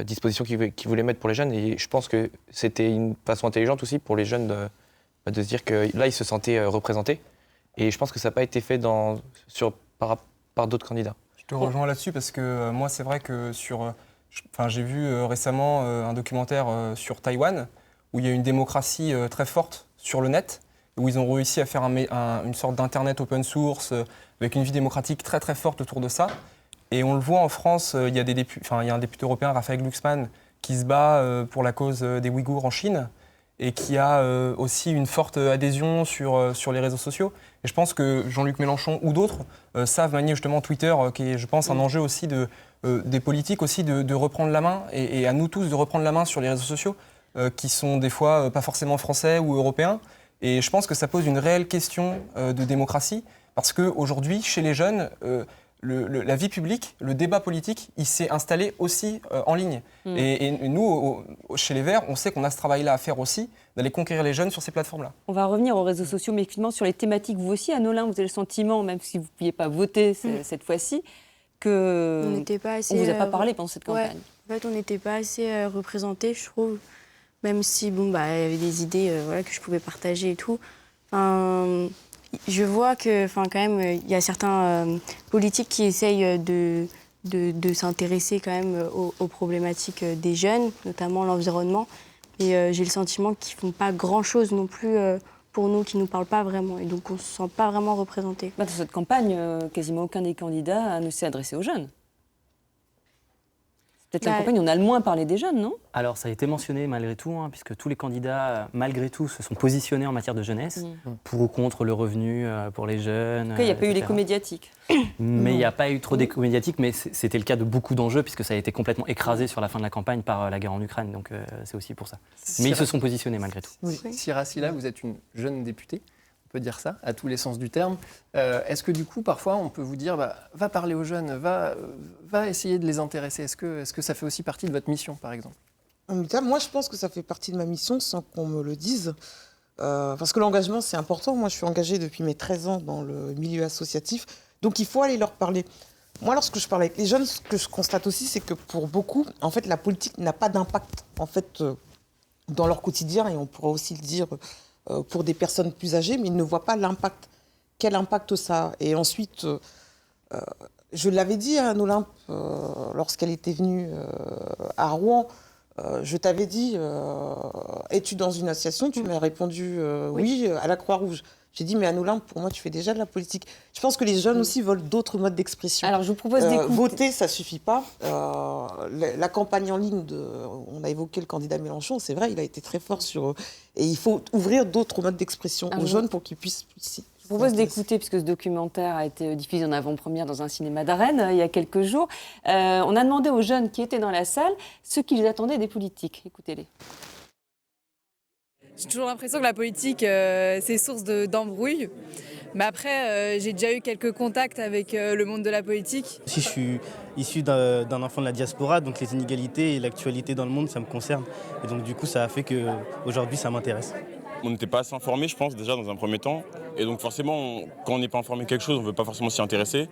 dispositions qu'il voulait mettre pour les jeunes. Et je pense que c'était une façon intelligente aussi pour les jeunes de se dire que là, ils se sentaient représentés. Et je pense que ça n'a pas été fait par d'autres candidats. Je te rejoins là-dessus parce que moi, c'est vrai que j'ai vu récemment un documentaire sur Taïwan où il y a une démocratie très forte sur le net, où ils ont réussi à faire une sorte d'internet open source avec une vie démocratique très très forte autour de ça. Et on le voit en France, il y a un député européen, Raphaël Glucksmann, qui se bat pour la cause des Ouïghours en Chine et qui a aussi une forte adhésion sur les réseaux sociaux. Et je pense que Jean-Luc Mélenchon ou d'autres savent manier justement Twitter, qui est, je pense, un enjeu aussi des politiques aussi de reprendre la main, et à nous tous de reprendre la main sur les réseaux sociaux, qui sont des fois pas forcément français ou européens. Et je pense que ça pose une réelle question de démocratie, parce qu'aujourd'hui, chez les jeunes, la vie publique, le débat politique, il s'est installé aussi en ligne. Et nous, chez les Verts, on sait qu'on a ce travail-là à faire aussi, d'aller conquérir les jeunes sur ces plateformes-là. On va revenir aux réseaux sociaux, mais finalement sur les thématiques. Vous aussi, Anne-Olin, vous avez le sentiment, même si vous ne pouviez pas voter cette fois-ci, qu'on ne vous a pas parlé pendant cette campagne. Ouais. En fait, on n'était pas assez représentés, je trouve. Même si, il y avait des idées que je pouvais partager et tout. Je vois que, quand même, il y a certains politiques qui essayent de s'intéresser quand même aux problématiques des jeunes, notamment l'environnement. Et j'ai le sentiment qu'ils ne font pas grand-chose non plus pour nous, qui ne nous parlent pas vraiment. Et donc, on ne se sent pas vraiment représentés. Dans cette campagne, quasiment aucun des candidats ne s'est adressé aux jeunes. Peut-être la campagne, on a le moins parlé des jeunes, non? Alors, ça a été mentionné malgré tout, puisque tous les candidats, malgré tout, se sont positionnés en matière de jeunesse, pour ou contre le revenu pour les jeunes. En tout cas, il n'y a pas eu l'écho médiatique. Mais il n'y a pas eu trop d'écho médiatique, mais c'était le cas de beaucoup d'enjeux, puisque ça a été complètement écrasé sur la fin de la campagne par la guerre en Ukraine, donc c'est aussi pour ça. Mais ils se sont positionnés malgré tout. Oui. Sira Silla, vous êtes une jeune députée, on peut dire ça, à tous les sens du terme. Est-ce que du coup, parfois, on peut vous dire, va parler aux jeunes, va essayer de les intéresser? Est-ce que ça fait aussi partie de votre mission, par exemple? Moi, je pense que ça fait partie de ma mission sans qu'on me le dise. Parce que l'engagement, c'est important. Moi, je suis engagée depuis mes 13 ans dans le milieu associatif. Donc, il faut aller leur parler. Moi, lorsque je parle avec les jeunes, ce que je constate aussi, c'est que pour beaucoup, en fait, la politique n'a pas d'impact dans leur quotidien. Et on pourra aussi le dire pour des personnes plus âgées, mais ils ne voient pas l'impact. Quel impact ça a? Et ensuite, je l'avais dit à Anne-Olympe lorsqu'elle était venue à Rouen, je t'avais dit, es-tu dans une association? Tu m'as répondu oui, à la Croix-Rouge. J'ai dit, mais Anne-Olympe, pour moi, tu fais déjà de la politique. Je pense que les jeunes aussi veulent d'autres modes d'expression. Alors, je vous propose d'écouter. Voter, ça ne suffit pas. La campagne en ligne, on a évoqué le candidat Mélenchon, c'est vrai, il a été très fort sur... Et il faut ouvrir d'autres modes d'expression aux jeunes pour qu'ils puissent... Je vous propose d'écouter, puisque ce documentaire a été diffusé en avant-première dans un cinéma d'Arène il y a quelques jours. On a demandé aux jeunes qui étaient dans la salle ce qu'ils attendaient des politiques. Écoutez-les. J'ai toujours l'impression que la politique, c'est source d'embrouille. Mais après, j'ai déjà eu quelques contacts avec le monde de la politique. Si je suis issu d'un enfant de la diaspora, donc les inégalités et l'actualité dans le monde, ça me concerne. Et donc du coup, ça a fait qu'aujourd'hui, ça m'intéresse. On n'était pas assez informés, je pense, déjà dans un premier temps. Et donc forcément, quand on n'est pas informé de quelque chose, on ne veut pas forcément s'y intéresser.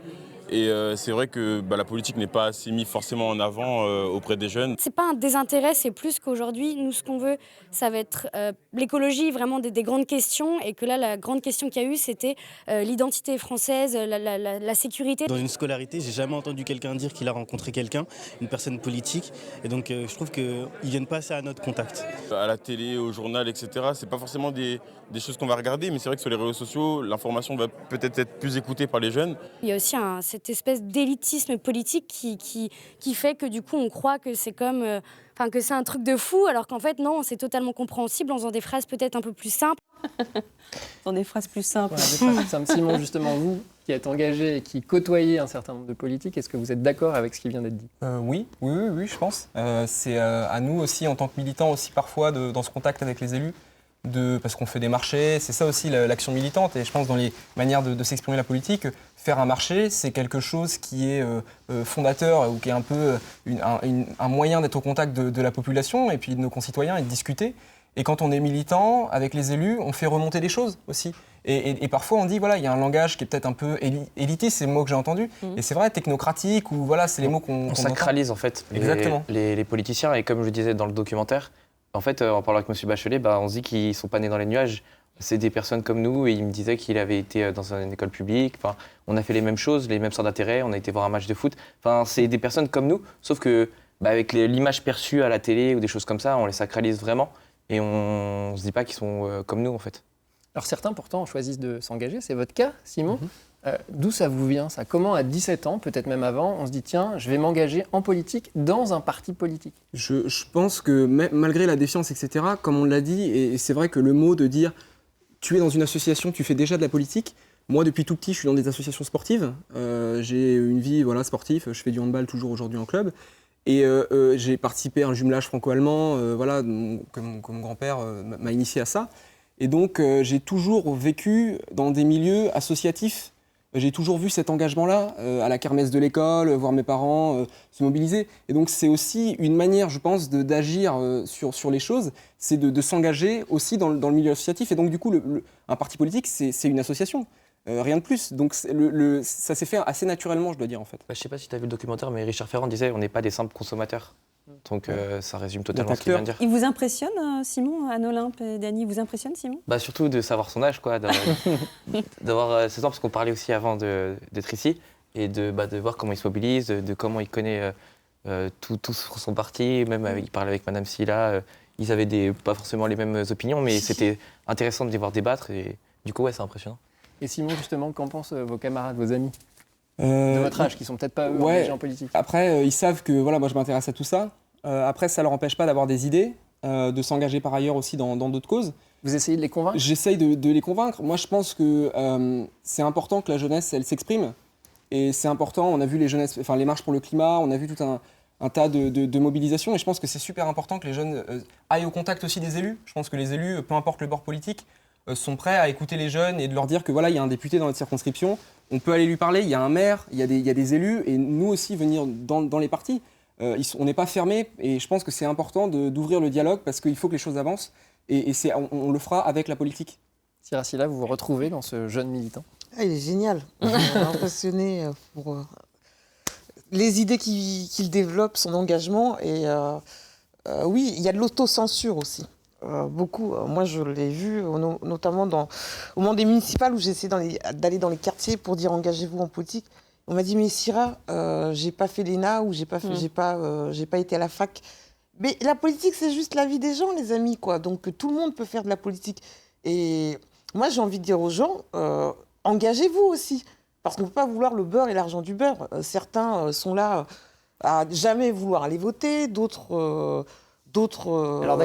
Et c'est vrai que la politique n'est pas assez mise forcément en avant auprès des jeunes. C'est pas un désintérêt, c'est plus qu'aujourd'hui, nous, ce qu'on veut, ça va être l'écologie, vraiment des grandes questions. Et que là, la grande question qu'il y a eu, c'était l'identité française, la sécurité. Dans une scolarité, j'ai jamais entendu quelqu'un dire qu'il a rencontré quelqu'un, une personne politique. Et donc, je trouve qu'ils viennent pas assez à notre contact. À la télé, au journal, etc., c'est pas forcément des choses qu'on va regarder, mais c'est vrai que sur les réseaux sociaux, l'information va peut-être être plus écoutée par les jeunes. Il y a aussi cette espèce d'élitisme politique qui fait que du coup on croit que c'est comme, que c'est un truc de fou, alors qu'en fait non, c'est totalement compréhensible en faisant des phrases peut-être un peu plus simples. Dans des phrases plus simples. Ouais, des phrases plus simples. Simon, justement, vous qui êtes engagé et qui côtoyez un certain nombre de politiques, est-ce que vous êtes d'accord avec ce qui vient d'être dit? Oui, je pense. C'est à nous aussi, en tant que militants, aussi parfois dans ce contact avec les élus, parce qu'on fait des marchés, c'est ça aussi l'action militante. Et je pense dans les manières de s'exprimer la politique, faire un marché, c'est quelque chose qui est fondateur ou qui est un peu un moyen d'être au contact de la population et puis de nos concitoyens et de discuter. Et quand on est militant, avec les élus, on fait remonter les choses aussi. Et parfois, on dit, voilà, il y a un langage qui est peut-être un peu élitiste, c'est le mot que j'ai entendu. Et c'est vrai, technocratique, ou voilà, c'est les mots qu'on sacralise en fait Exactement. Les politiciens. Et comme je le disais dans le documentaire, en fait, en parlant avec M. Bachelet, on se dit qu'ils ne sont pas nés dans les nuages. C'est des personnes comme nous, et il me disait qu'il avait été dans une école publique. Enfin, on a fait les mêmes choses, les mêmes centres d'intérêt, on a été voir un match de foot. Enfin, c'est des personnes comme nous, sauf que avec l'image perçue à la télé ou des choses comme ça, on les sacralise vraiment. Et on ne se dit pas qu'ils sont comme nous, en fait. Alors certains, pourtant, choisissent de s'engager. C'est votre cas, Simon. D'où ça vous vient, ça? Comment, à 17 ans, peut-être même avant, on se dit, tiens, je vais m'engager en politique dans un parti politique? Je pense que malgré la défiance, etc., comme on l'a dit, et c'est vrai que le mot de dire « tu es dans une association, tu fais déjà de la politique », moi, depuis tout petit, je suis dans des associations sportives. J'ai une vie sportive, je fais du handball toujours aujourd'hui en club. Et j'ai participé à un jumelage franco-allemand, que mon grand-père m'a initié à ça. Et donc j'ai toujours vécu dans des milieux associatifs. J'ai toujours vu cet engagement-là, à la kermesse de l'école, voir mes parents se mobiliser. Et donc c'est aussi une manière, je pense, d'agir sur les choses, c'est de s'engager aussi dans le milieu associatif. Et donc du coup, un parti politique, c'est une association. Rien de plus. Donc ça s'est fait assez naturellement, je dois dire, en fait. Je ne sais pas si tu as vu le documentaire, mais Richard Ferrand disait on n'est pas des simples consommateurs. Donc ça résume totalement ce qu'il vient de dire. Il vous impressionne, Simon, Anne-Olympe et Dany, vous impressionne, Simon? Surtout de savoir son âge, quoi, d'avoir ce temps, parce qu'on parlait aussi avant d'être ici, et de voir comment il se mobilise, de comment il connaît tout son parti, même il parlait avec Madame Silla, ils avaient pas forcément les mêmes opinions, mais c'était intéressant de les voir débattre, et du coup, ouais, c'est impressionnant. Et Simon, justement, qu'en pensent vos camarades, vos amis de votre âge, qui sont peut-être pas eux engagés en politique? Après, ils savent que moi je m'intéresse à tout ça. Après, ça leur empêche pas d'avoir des idées, de s'engager par ailleurs aussi dans d'autres causes. Vous essayez de les convaincre? J'essaye de les convaincre. Moi, je pense que c'est important que la jeunesse, elle s'exprime. Et c'est important, on a vu les marches pour le climat, on a vu tout un tas de mobilisations. Et je pense que c'est super important que les jeunes aillent au contact aussi des élus. Je pense que les élus, peu importe le bord politique, sont prêts à écouter les jeunes et de leur dire que voilà, il y a un député dans notre circonscription, on peut aller lui parler, il y a un maire, il y a des élus, et nous aussi venir dans les partis. On n'est pas fermé, et je pense que c'est important d'ouvrir le dialogue parce qu'il faut que les choses avancent, et on le fera avec la politique. Siracilla, vous vous retrouvez dans ce jeune militant? Il est génial, impressionné pour les idées qu'il développe, son engagement, et oui, il y a de l'autocensure aussi. Beaucoup. Moi, je l'ai vu, notamment au moment des municipales où j'essaie d'aller dans les quartiers pour dire engagez-vous en politique. On m'a dit mais Syrah, j'ai pas fait l'ENA ou j'ai pas été à la fac. Mais la politique, c'est juste la vie des gens, les amis, quoi. Donc tout le monde peut faire de la politique. Et moi, j'ai envie de dire aux gens, engagez-vous aussi, parce qu'on peut pas vouloir le beurre et l'argent du beurre. Certains sont là à jamais vouloir aller voter, d'autres. Alors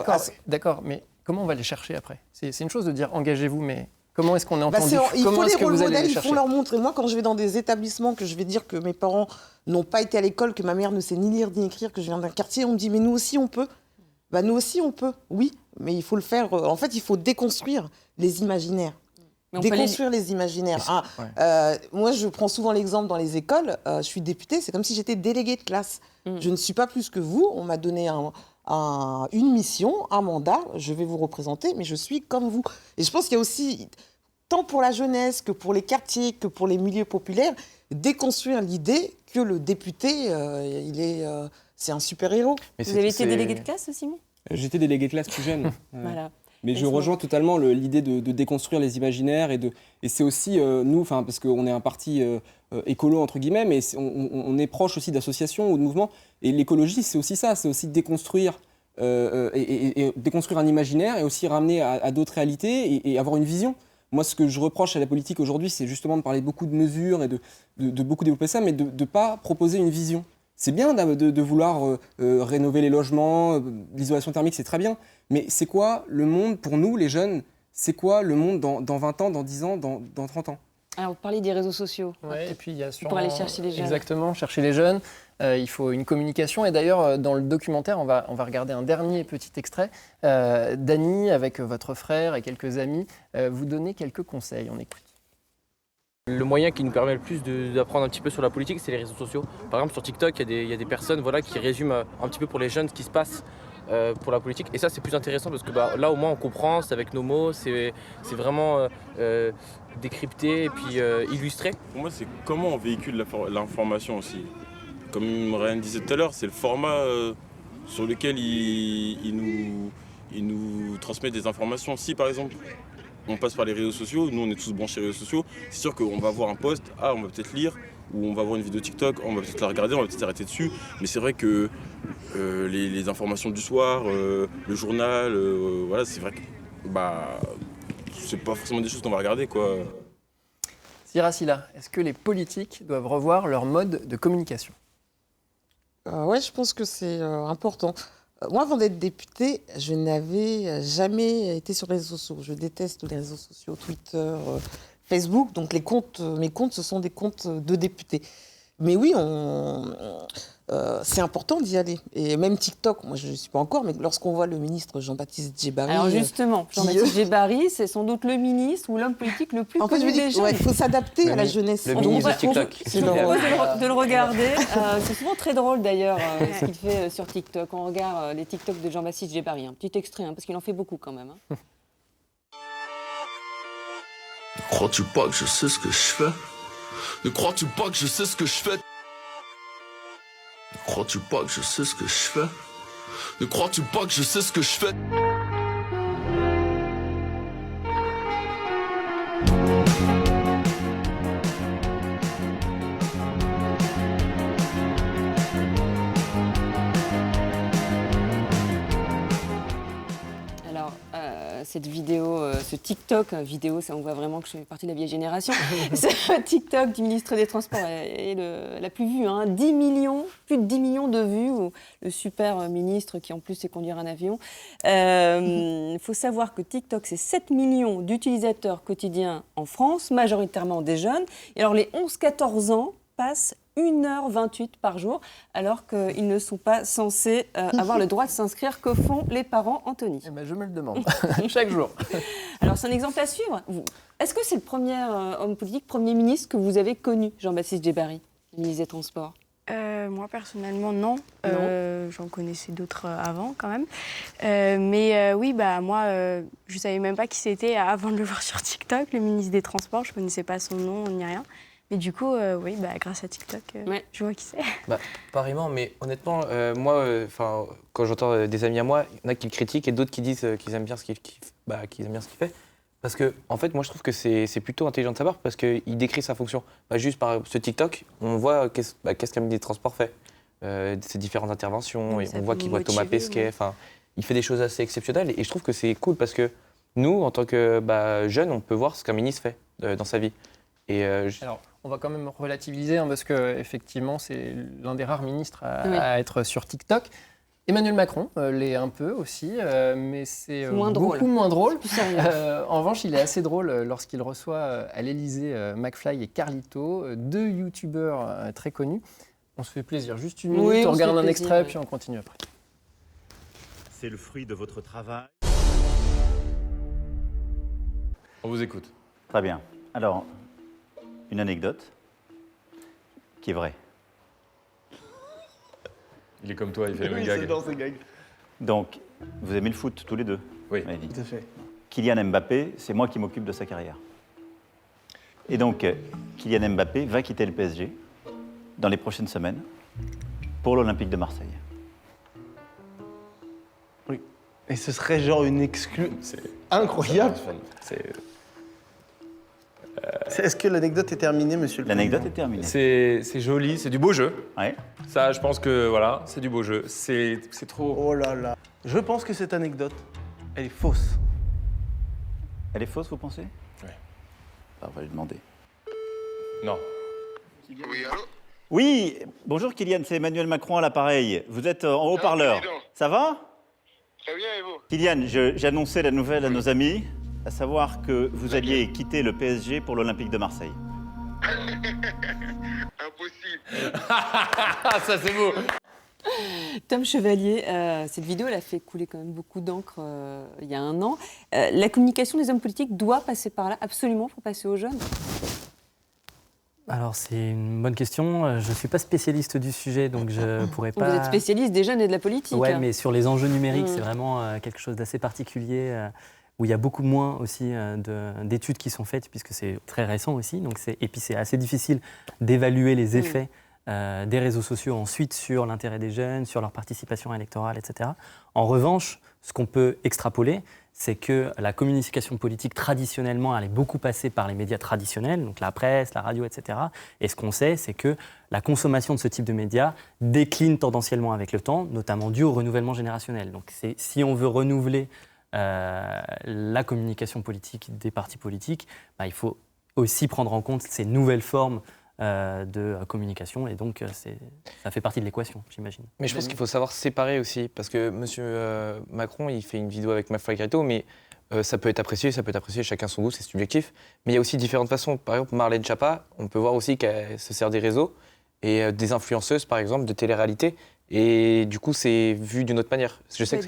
d'accord, mais comment on va les chercher après? C'est une chose de dire engagez-vous, mais comment est-ce qu'on est entendu? Il faut les rôles modèles, il faut leur montrer. Moi, quand je vais dans des établissements, que je vais dire que mes parents n'ont pas été à l'école, que ma mère ne sait ni lire ni écrire, que je viens d'un quartier, on me dit mais nous aussi on peut. Nous aussi on peut, oui, mais il faut le faire. En fait, il faut déconstruire les imaginaires. Déconstruire les imaginaires. Moi, je prends souvent l'exemple dans les écoles. Je suis députée, c'est comme si j'étais déléguée de classe. Je ne suis pas plus que vous. On m'a donné une mission, un mandat, je vais vous représenter, mais je suis comme vous. Et je pense qu'il y a aussi, tant pour la jeunesse que pour les quartiers, que pour les milieux populaires, déconstruire l'idée que le député, c'est un super-héros. Vous avez été délégué de classe, Simon? J'étais délégué de classe plus jeune. Voilà. Mais je rejoins totalement l'idée de déconstruire les imaginaires et c'est aussi nous, parce qu'on est un parti écolo entre guillemets, mais on est proche aussi d'associations ou de mouvements. Et l'écologie, c'est aussi ça, c'est aussi déconstruire et déconstruire un imaginaire et aussi ramener à d'autres réalités et avoir une vision. Moi, ce que je reproche à la politique aujourd'hui, c'est justement de parler beaucoup de mesures et de beaucoup développer ça, mais de ne pas proposer une vision. C'est bien de vouloir rénover les logements, l'isolation thermique, c'est très bien. Mais c'est quoi le monde pour nous, les jeunes? C'est quoi le monde dans 20 ans, dans 10 ans, dans 30 ans? Alors, vous parlez des réseaux sociaux. Ouais, et puis il y a sûrement, pour aller chercher les jeunes. Exactement, chercher les jeunes. Il faut une communication. Et d'ailleurs, dans le documentaire, on va regarder un dernier petit extrait. Dany, avec votre frère et quelques amis, vous donnez quelques conseils. On écoute. Le moyen qui nous permet le plus d'apprendre un petit peu sur la politique, c'est les réseaux sociaux. Par exemple, sur TikTok, il y a des personnes qui résument un petit peu pour les jeunes ce qui se passe pour la politique. Et ça, c'est plus intéressant parce que là, au moins, on comprend, c'est avec nos mots, c'est vraiment décrypté et puis illustré. Pour moi, c'est comment on véhicule l'information aussi. Comme Ryan disait tout à l'heure, c'est le format sur lequel il nous transmet des informations. Si, par exemple, on passe par les réseaux sociaux, nous, on est tous branchés réseaux sociaux, c'est sûr qu'on va voir un post, on va peut-être lire, ou on va voir une vidéo TikTok, on va peut-être la regarder, on va peut-être s'arrêter dessus. Mais c'est vrai que les informations du soir, le journal, voilà, c'est vrai que c'est pas forcément des choses qu'on va regarder, quoi. Sira Silla, est-ce que les politiques doivent revoir leur mode de communication ? Oui, je pense que c'est important. Moi, avant d'être députée, je n'avais jamais été sur les réseaux sociaux. Je déteste les réseaux sociaux, Twitter, Facebook. Donc mes comptes, ce sont des comptes de députés. Mais oui, c'est important d'y aller. Et même TikTok, moi je ne suis pas encore, mais lorsqu'on voit le ministre Jean-Baptiste Djebbari... Alors justement, Jean-Baptiste Djebbari, c'est sans doute le ministre ou l'homme politique le plus connu des jeunes. Il faut s'adapter à la jeunesse. Le ministre de TikTok. Je vous propose de le regarder. C'est souvent très drôle d'ailleurs ce qu'il fait sur TikTok. On regarde les TikTok de Jean-Baptiste Djebbari. Un petit extrait, parce qu'il en fait beaucoup quand même. Ne crois-tu pas que je sais ce que je fais ? Ne crois-tu pas que je sais ce que je fais ? Ne crois-tu pas que je sais ce que je fais ? Ne crois-tu pas que je sais ce que je fais ? Cette vidéo, ce TikTok, vidéo, ça on voit vraiment que je fais partie de la vieille génération. Ce TikTok du ministre des Transports est la plus vue, 10 millions, plus de 10 millions de vues. Le super ministre qui en plus sait conduire un avion. Il faut savoir que TikTok, c'est 7 millions d'utilisateurs quotidiens en France, majoritairement des jeunes. Et alors les 11-14 ans passent 1h28 par jour, alors qu'ils ne sont pas censés avoir le droit de s'inscrire. Que font les parents, Anthony ? Je me le demande, chaque jour. Alors, c'est un exemple à suivre. Est-ce que c'est le premier homme politique, Premier ministre que vous avez connu, Jean-Baptiste Djebbari, ministre des Transports ? Moi, personnellement, non. J'en connaissais d'autres avant, quand même. Mais oui, moi, je ne savais même pas qui c'était avant de le voir sur TikTok, le ministre des Transports. Je ne connaissais pas son nom ni rien. Mais du coup, oui, grâce à TikTok, je vois qui c'est. Pareillement, mais honnêtement, moi, quand j'entends des amis à moi, il y en a qui le critiquent et d'autres qui disent qu'ils aiment bien ce qu'il fait. Parce que, en fait, moi, je trouve que c'est plutôt intelligent de sa part parce qu'il décrit sa fonction. Juste par ce TikTok, on voit qu'est-ce qu'un ministre des Transports fait. Ses différentes interventions, et on voit qu'il voit Thomas Pesquet. Il fait des choses assez exceptionnelles et je trouve que c'est cool parce que nous, en tant que jeunes, on peut voir ce qu'un ministre fait dans sa vie. Alors, on va quand même relativiser parce qu'effectivement, c'est l'un des rares ministres à être sur TikTok. Emmanuel Macron l'est un peu aussi, mais c'est beaucoup moins drôle. En revanche, il est assez drôle lorsqu'il reçoit à l'Élysée McFly et Carlito, deux youtubeurs très connus. On se fait plaisir. Juste une minute, on regarde un extrait, puis on continue après. C'est le fruit de votre travail. On vous écoute. Très bien. Alors, une anecdote qui est vraie. Il est comme toi, il fait les mêmes gags. J'adore ces gags. Donc, vous aimez le foot tous les deux ? Oui, tout à fait. Kylian Mbappé, c'est moi qui m'occupe de sa carrière. Et donc, Kylian Mbappé va quitter le PSG dans les prochaines semaines pour l'Olympique de Marseille. Oui. Et ce serait genre une exclue incroyable. Est-ce que l'anecdote est terminée, monsieur le L'anecdote est terminée. C'est joli, c'est du beau jeu. Ouais. Ça, je pense que voilà, c'est du beau jeu. C'est trop... Oh là là. Je pense que cette anecdote, elle est fausse. Elle est fausse, vous pensez ? Oui. On va lui demander. Non. Oui, allô ? Oui, bonjour Kylian, c'est Emmanuel Macron à l'appareil. Vous êtes en haut-parleur. Ça va ? Très bien, et vous ? Kylian, j'ai annoncé la nouvelle à nos amis, à savoir que vous alliez quitter le PSG pour l'Olympique de Marseille. Impossible. Ça, c'est beau. Tom Chevalier, cette vidéo, elle a fait couler quand même beaucoup d'encre il y a un an. La communication des hommes politiques doit passer par là, absolument, pour passer aux jeunes. Alors c'est une bonne question. Je ne suis pas spécialiste du sujet, donc je ne pourrais pas... Vous êtes spécialiste des jeunes et de la politique. Oui, mais sur les enjeux numériques, c'est vraiment quelque chose d'assez particulier, où il y a beaucoup moins aussi d'études qui sont faites, puisque c'est très récent aussi. Et puis c'est assez difficile d'évaluer les effets des réseaux sociaux ensuite sur l'intérêt des jeunes, sur leur participation électorale, etc. En revanche, ce qu'on peut extrapoler, c'est que la communication politique, traditionnellement, elle est beaucoup passée par les médias traditionnels, donc la presse, la radio, etc. Et ce qu'on sait, c'est que la consommation de ce type de médias décline tendanciellement avec le temps, notamment dû au renouvellement générationnel. Donc si on veut renouveler la communication politique des partis politiques, il faut aussi prendre en compte ces nouvelles formes de communication, et donc ça fait partie de l'équation, j'imagine. Mais je pense qu'il faut savoir séparer aussi, parce que M. Macron, il fait une vidéo avec McFly et Carlito, mais ça peut être apprécié, chacun son goût, c'est subjectif. Mais il y a aussi différentes façons. Par exemple, Marlène Schiappa, on peut voir aussi qu'elle se sert des réseaux, et des influenceuses, par exemple, de télé-réalité, et du coup, c'est vu d'une autre manière. Je sais que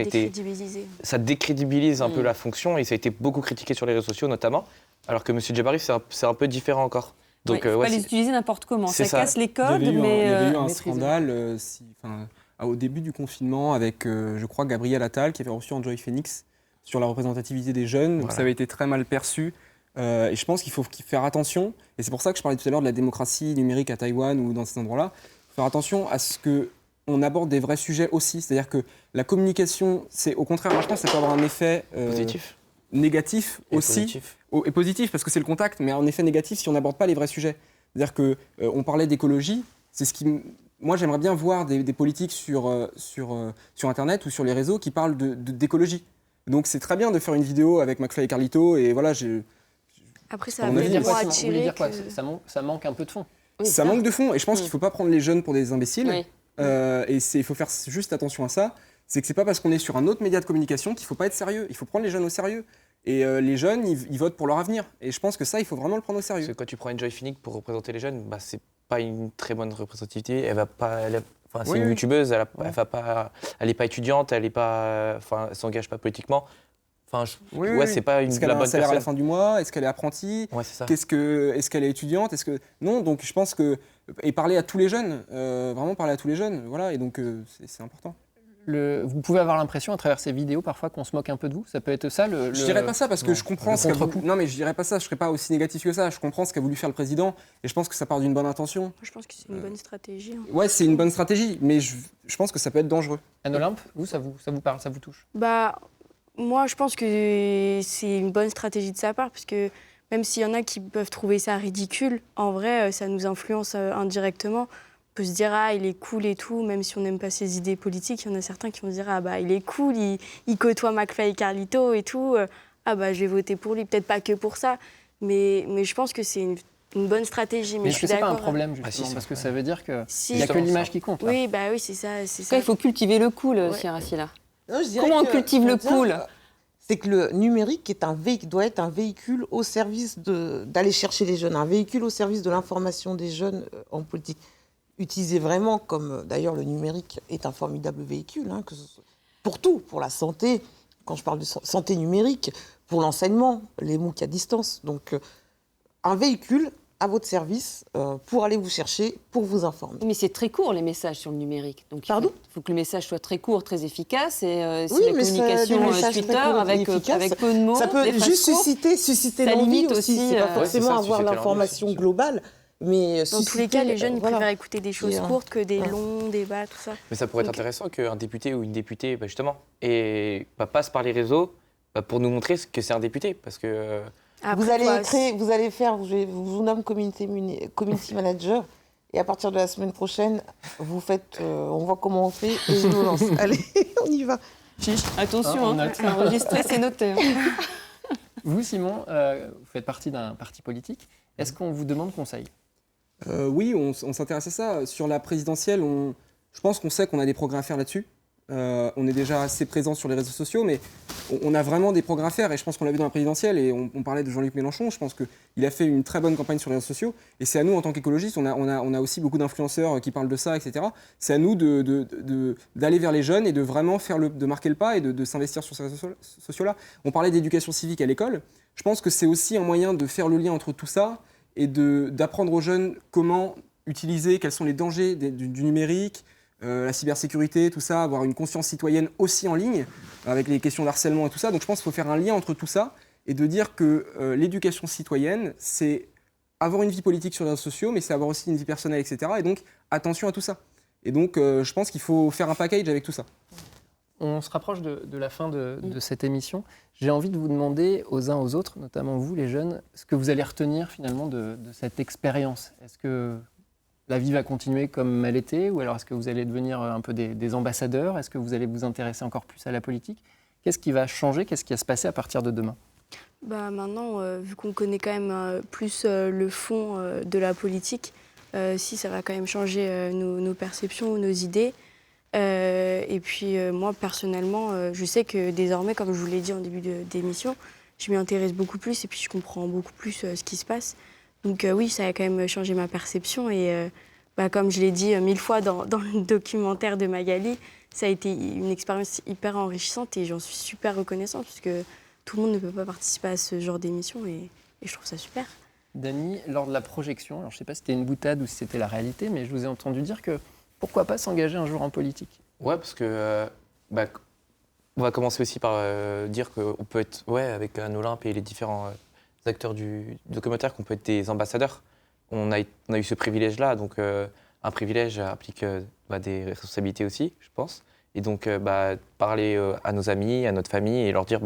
ça décrédibilise un peu la fonction, et ça a été beaucoup critiqué sur les réseaux sociaux, notamment, alors que M. Djebari, c'est un peu différent encore. Donc, il ne faut pas les utiliser n'importe comment. Ça casse les codes, il y avait eu un maîtrisé. scandale au début du confinement avec, je crois, Gabriel Attal qui avait reçu Enjoy Phoenix sur la représentativité des jeunes. Donc ça avait été très mal perçu. Et je pense qu'il faut faire attention. Et c'est pour ça que je parlais tout à l'heure de la démocratie numérique à Taïwan ou dans ces endroits-là. Il faut faire attention à ce qu'on aborde des vrais sujets aussi. C'est-à-dire que la communication, c'est au contraire, moi, je pense que ça peut avoir un effet négatif aussi. Et positif parce que c'est le contact, mais en effet négatif si on n'aborde pas les vrais sujets. C'est-à-dire qu'on parlait d'écologie, c'est ce qui... Moi, j'aimerais bien voir des politiques sur Internet ou sur les réseaux qui parlent d'écologie. Donc c'est très bien de faire une vidéo avec McFly et Carlito, et voilà, Après, ça veut dire quoi Ça manque un peu de fond. Ça manque de fond, et je pense qu'il ne faut pas prendre les jeunes pour des imbéciles. Oui. Et il faut faire juste attention à ça. C'est que c'est pas parce qu'on est sur un autre média de communication qu'il ne faut pas être sérieux. Il faut prendre les jeunes au sérieux. Et les jeunes, ils votent pour leur avenir. Et je pense que ça, il faut vraiment le prendre au sérieux. Parce que quand tu prends Enjoy Phoenix pour représenter les jeunes, c'est pas une très bonne représentativité. Elle va pas... c'est une youtubeuse, elle n'est pas étudiante, elle s'engage pas politiquement. C'est pas Est-ce qu'elle a un salaire à la fin du mois? Est-ce qu'elle est apprentie? Ouais, c'est ça. Est-ce qu'elle est étudiante? Non, donc je pense que... Et parler à tous les jeunes, vraiment parler à tous les jeunes, voilà, et donc c'est important. Vous pouvez avoir l'impression à travers ces vidéos parfois qu'on se moque un peu de vous. Ça peut être ça Je dirais pas ça parce que je comprends Non, mais je dirais pas ça. Je serais pas aussi négatif que ça. Je comprends ce qu'a voulu faire le président et je pense que ça part d'une bonne intention. Je pense que c'est une bonne stratégie. Ouais, c'est une bonne stratégie, mais je pense que ça peut être dangereux. Anne Olympe, ça vous parle, ça vous touche? Moi, je pense que c'est une bonne stratégie de sa part parce que même s'il y en a qui peuvent trouver ça ridicule, en vrai, ça nous influence indirectement. On peut se dire il est cool et tout, même si on n'aime pas ses idées politiques, il y en a certains qui vont se dire il est cool, il côtoie McFly et Carlito et tout, je vais voter pour lui, peut-être pas que pour ça, mais je pense que c'est une bonne stratégie. Mais je suis d'accord. C'est pas un problème justement, parce que ça veut dire qu'il n'y a que l'image qui compte. Oui, c'est ça. Il faut cultiver le cool, Sierra. Comment on cultive le cool? C'est que le numérique doit être un véhicule au service d'aller chercher les jeunes, un véhicule au service de l'information des jeunes en politique. Utilisé vraiment comme, d'ailleurs, le numérique est un formidable véhicule, pour tout, pour la santé, quand je parle de santé numérique, pour l'enseignement, les MOOC à distance. Donc, un véhicule à votre service pour aller vous chercher, pour vous informer. Mais c'est très court, les messages sur le numérique. Donc, il faut que le message soit très court, très efficace, et la communication Twitter avec peu de mots. Ça peut juste susciter l'envie aussi. C'est pas forcément avoir l'information globale. Mais dans tous les cas, les jeunes préfèrent écouter des choses courtes que des longs débats, tout ça. Mais ça pourrait être intéressant qu'un député ou une députée, justement, passe par les réseaux pour nous montrer que c'est un député. Parce que vous allez faire, je vous nomme community manager, et à partir de la semaine prochaine, vous faites, on voit comment on fait, et je nous lance. Allez, on y va. Attention, c'est enregistré, c'est noté. Vous, Simon, vous faites partie d'un parti politique. Est-ce qu'on vous demande conseil ? Oui, on s'intéresse à ça. Sur la présidentielle, je pense qu'on sait qu'on a des progrès à faire là-dessus. On est déjà assez présent sur les réseaux sociaux, mais on a vraiment des progrès à faire. Et je pense qu'on l'a vu dans la présidentielle, et on parlait de Jean-Luc Mélenchon. Je pense qu'il a fait une très bonne campagne sur les réseaux sociaux. Et c'est à nous, en tant qu'écologistes, on a aussi beaucoup d'influenceurs qui parlent de ça, etc. C'est à nous d'aller vers les jeunes et de vraiment de marquer le pas et de s'investir sur ces réseaux sociaux-là. On parlait d'éducation civique à l'école. Je pense que c'est aussi un moyen de faire le lien entre tout ça et d'apprendre aux jeunes comment utiliser, quels sont les dangers du numérique, la cybersécurité, tout ça, avoir une conscience citoyenne aussi en ligne, avec les questions d'harcèlement et tout ça. Donc je pense qu'il faut faire un lien entre tout ça et de dire que l'éducation citoyenne, c'est avoir une vie politique sur les réseaux sociaux, mais c'est avoir aussi une vie personnelle, etc. Et donc, attention à tout ça. Et donc, je pense qu'il faut faire un package avec tout ça. On se rapproche de la fin de cette émission. J'ai envie de vous demander aux uns aux autres, notamment vous les jeunes, ce que vous allez retenir finalement de cette expérience. Est-ce que la vie va continuer comme elle était, ou alors est-ce que vous allez devenir un peu des ambassadeurs? Est-ce que vous allez vous intéresser encore plus à la politique? Qu'est-ce qui va changer? Qu'est-ce qui va se passer à partir de demain? Maintenant, vu qu'on connaît quand même plus le fond de la politique, si ça va quand même changer nos perceptions, nos idées. Et puis moi, personnellement, je sais que désormais, comme je vous l'ai dit en début d'émission, je m'y intéresse beaucoup plus et puis je comprends beaucoup plus ce qui se passe. Donc oui, ça a quand même changé ma perception et comme je l'ai dit 1000 fois dans le documentaire de Magali, ça a été une expérience hyper enrichissante et j'en suis super reconnaissante puisque tout le monde ne peut pas participer à ce genre d'émission et je trouve ça super. Dany, lors de la projection, alors je ne sais pas si c'était une boutade ou si c'était la réalité, mais je vous ai entendu dire que pourquoi pas s'engager un jour en politique? Ouais, parce que on va commencer aussi par dire qu'on peut être, avec Anne Olympe et les différents acteurs du documentaire, qu'on peut être des ambassadeurs. On a eu ce privilège-là, donc un privilège implique des responsabilités aussi, je pense. Et donc parler à nos amis, à notre famille et leur dire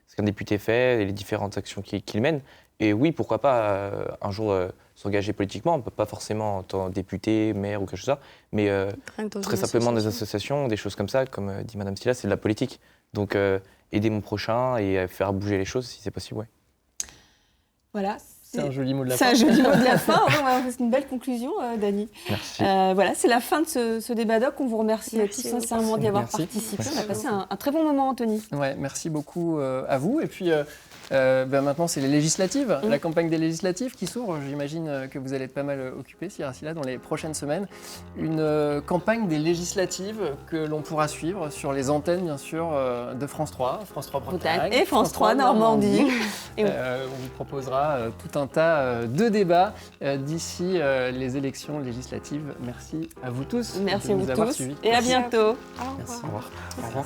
ce qu'un député fait et les différentes actions qu'il mène. Et oui, pourquoi pas un jour s'engager politiquement. On ne peut pas forcément en tant que député, maire ou quelque chose comme ça, mais très simplement des associations, des choses comme ça, comme dit Madame Stila, c'est de la politique. Donc aider mon prochain et faire bouger les choses si c'est possible, ouais. Voilà. C'est un joli mot de la fin. C'est un joli mot de la fin. C'est une belle conclusion, Dany. Merci. Voilà, c'est la fin de ce débat doc. On vous remercie tous sincèrement d'y avoir participé. Merci. On a passé un très bon moment, Anthony. Ouais, merci beaucoup à vous. Et puis maintenant, c'est les législatives, la campagne des législatives qui s'ouvre. J'imagine que vous allez être pas mal occupés, Siracilla, dans les prochaines semaines. Une campagne des législatives que l'on pourra suivre sur les antennes, bien sûr, de France 3, France 3 Bretagne et France 3 Normandie. On vous proposera tout un tas de débats d'ici les élections législatives. Merci à vous tous. Merci de à nous vous avoir tous. suivis. Et à bientôt. Merci. Au revoir. Au revoir.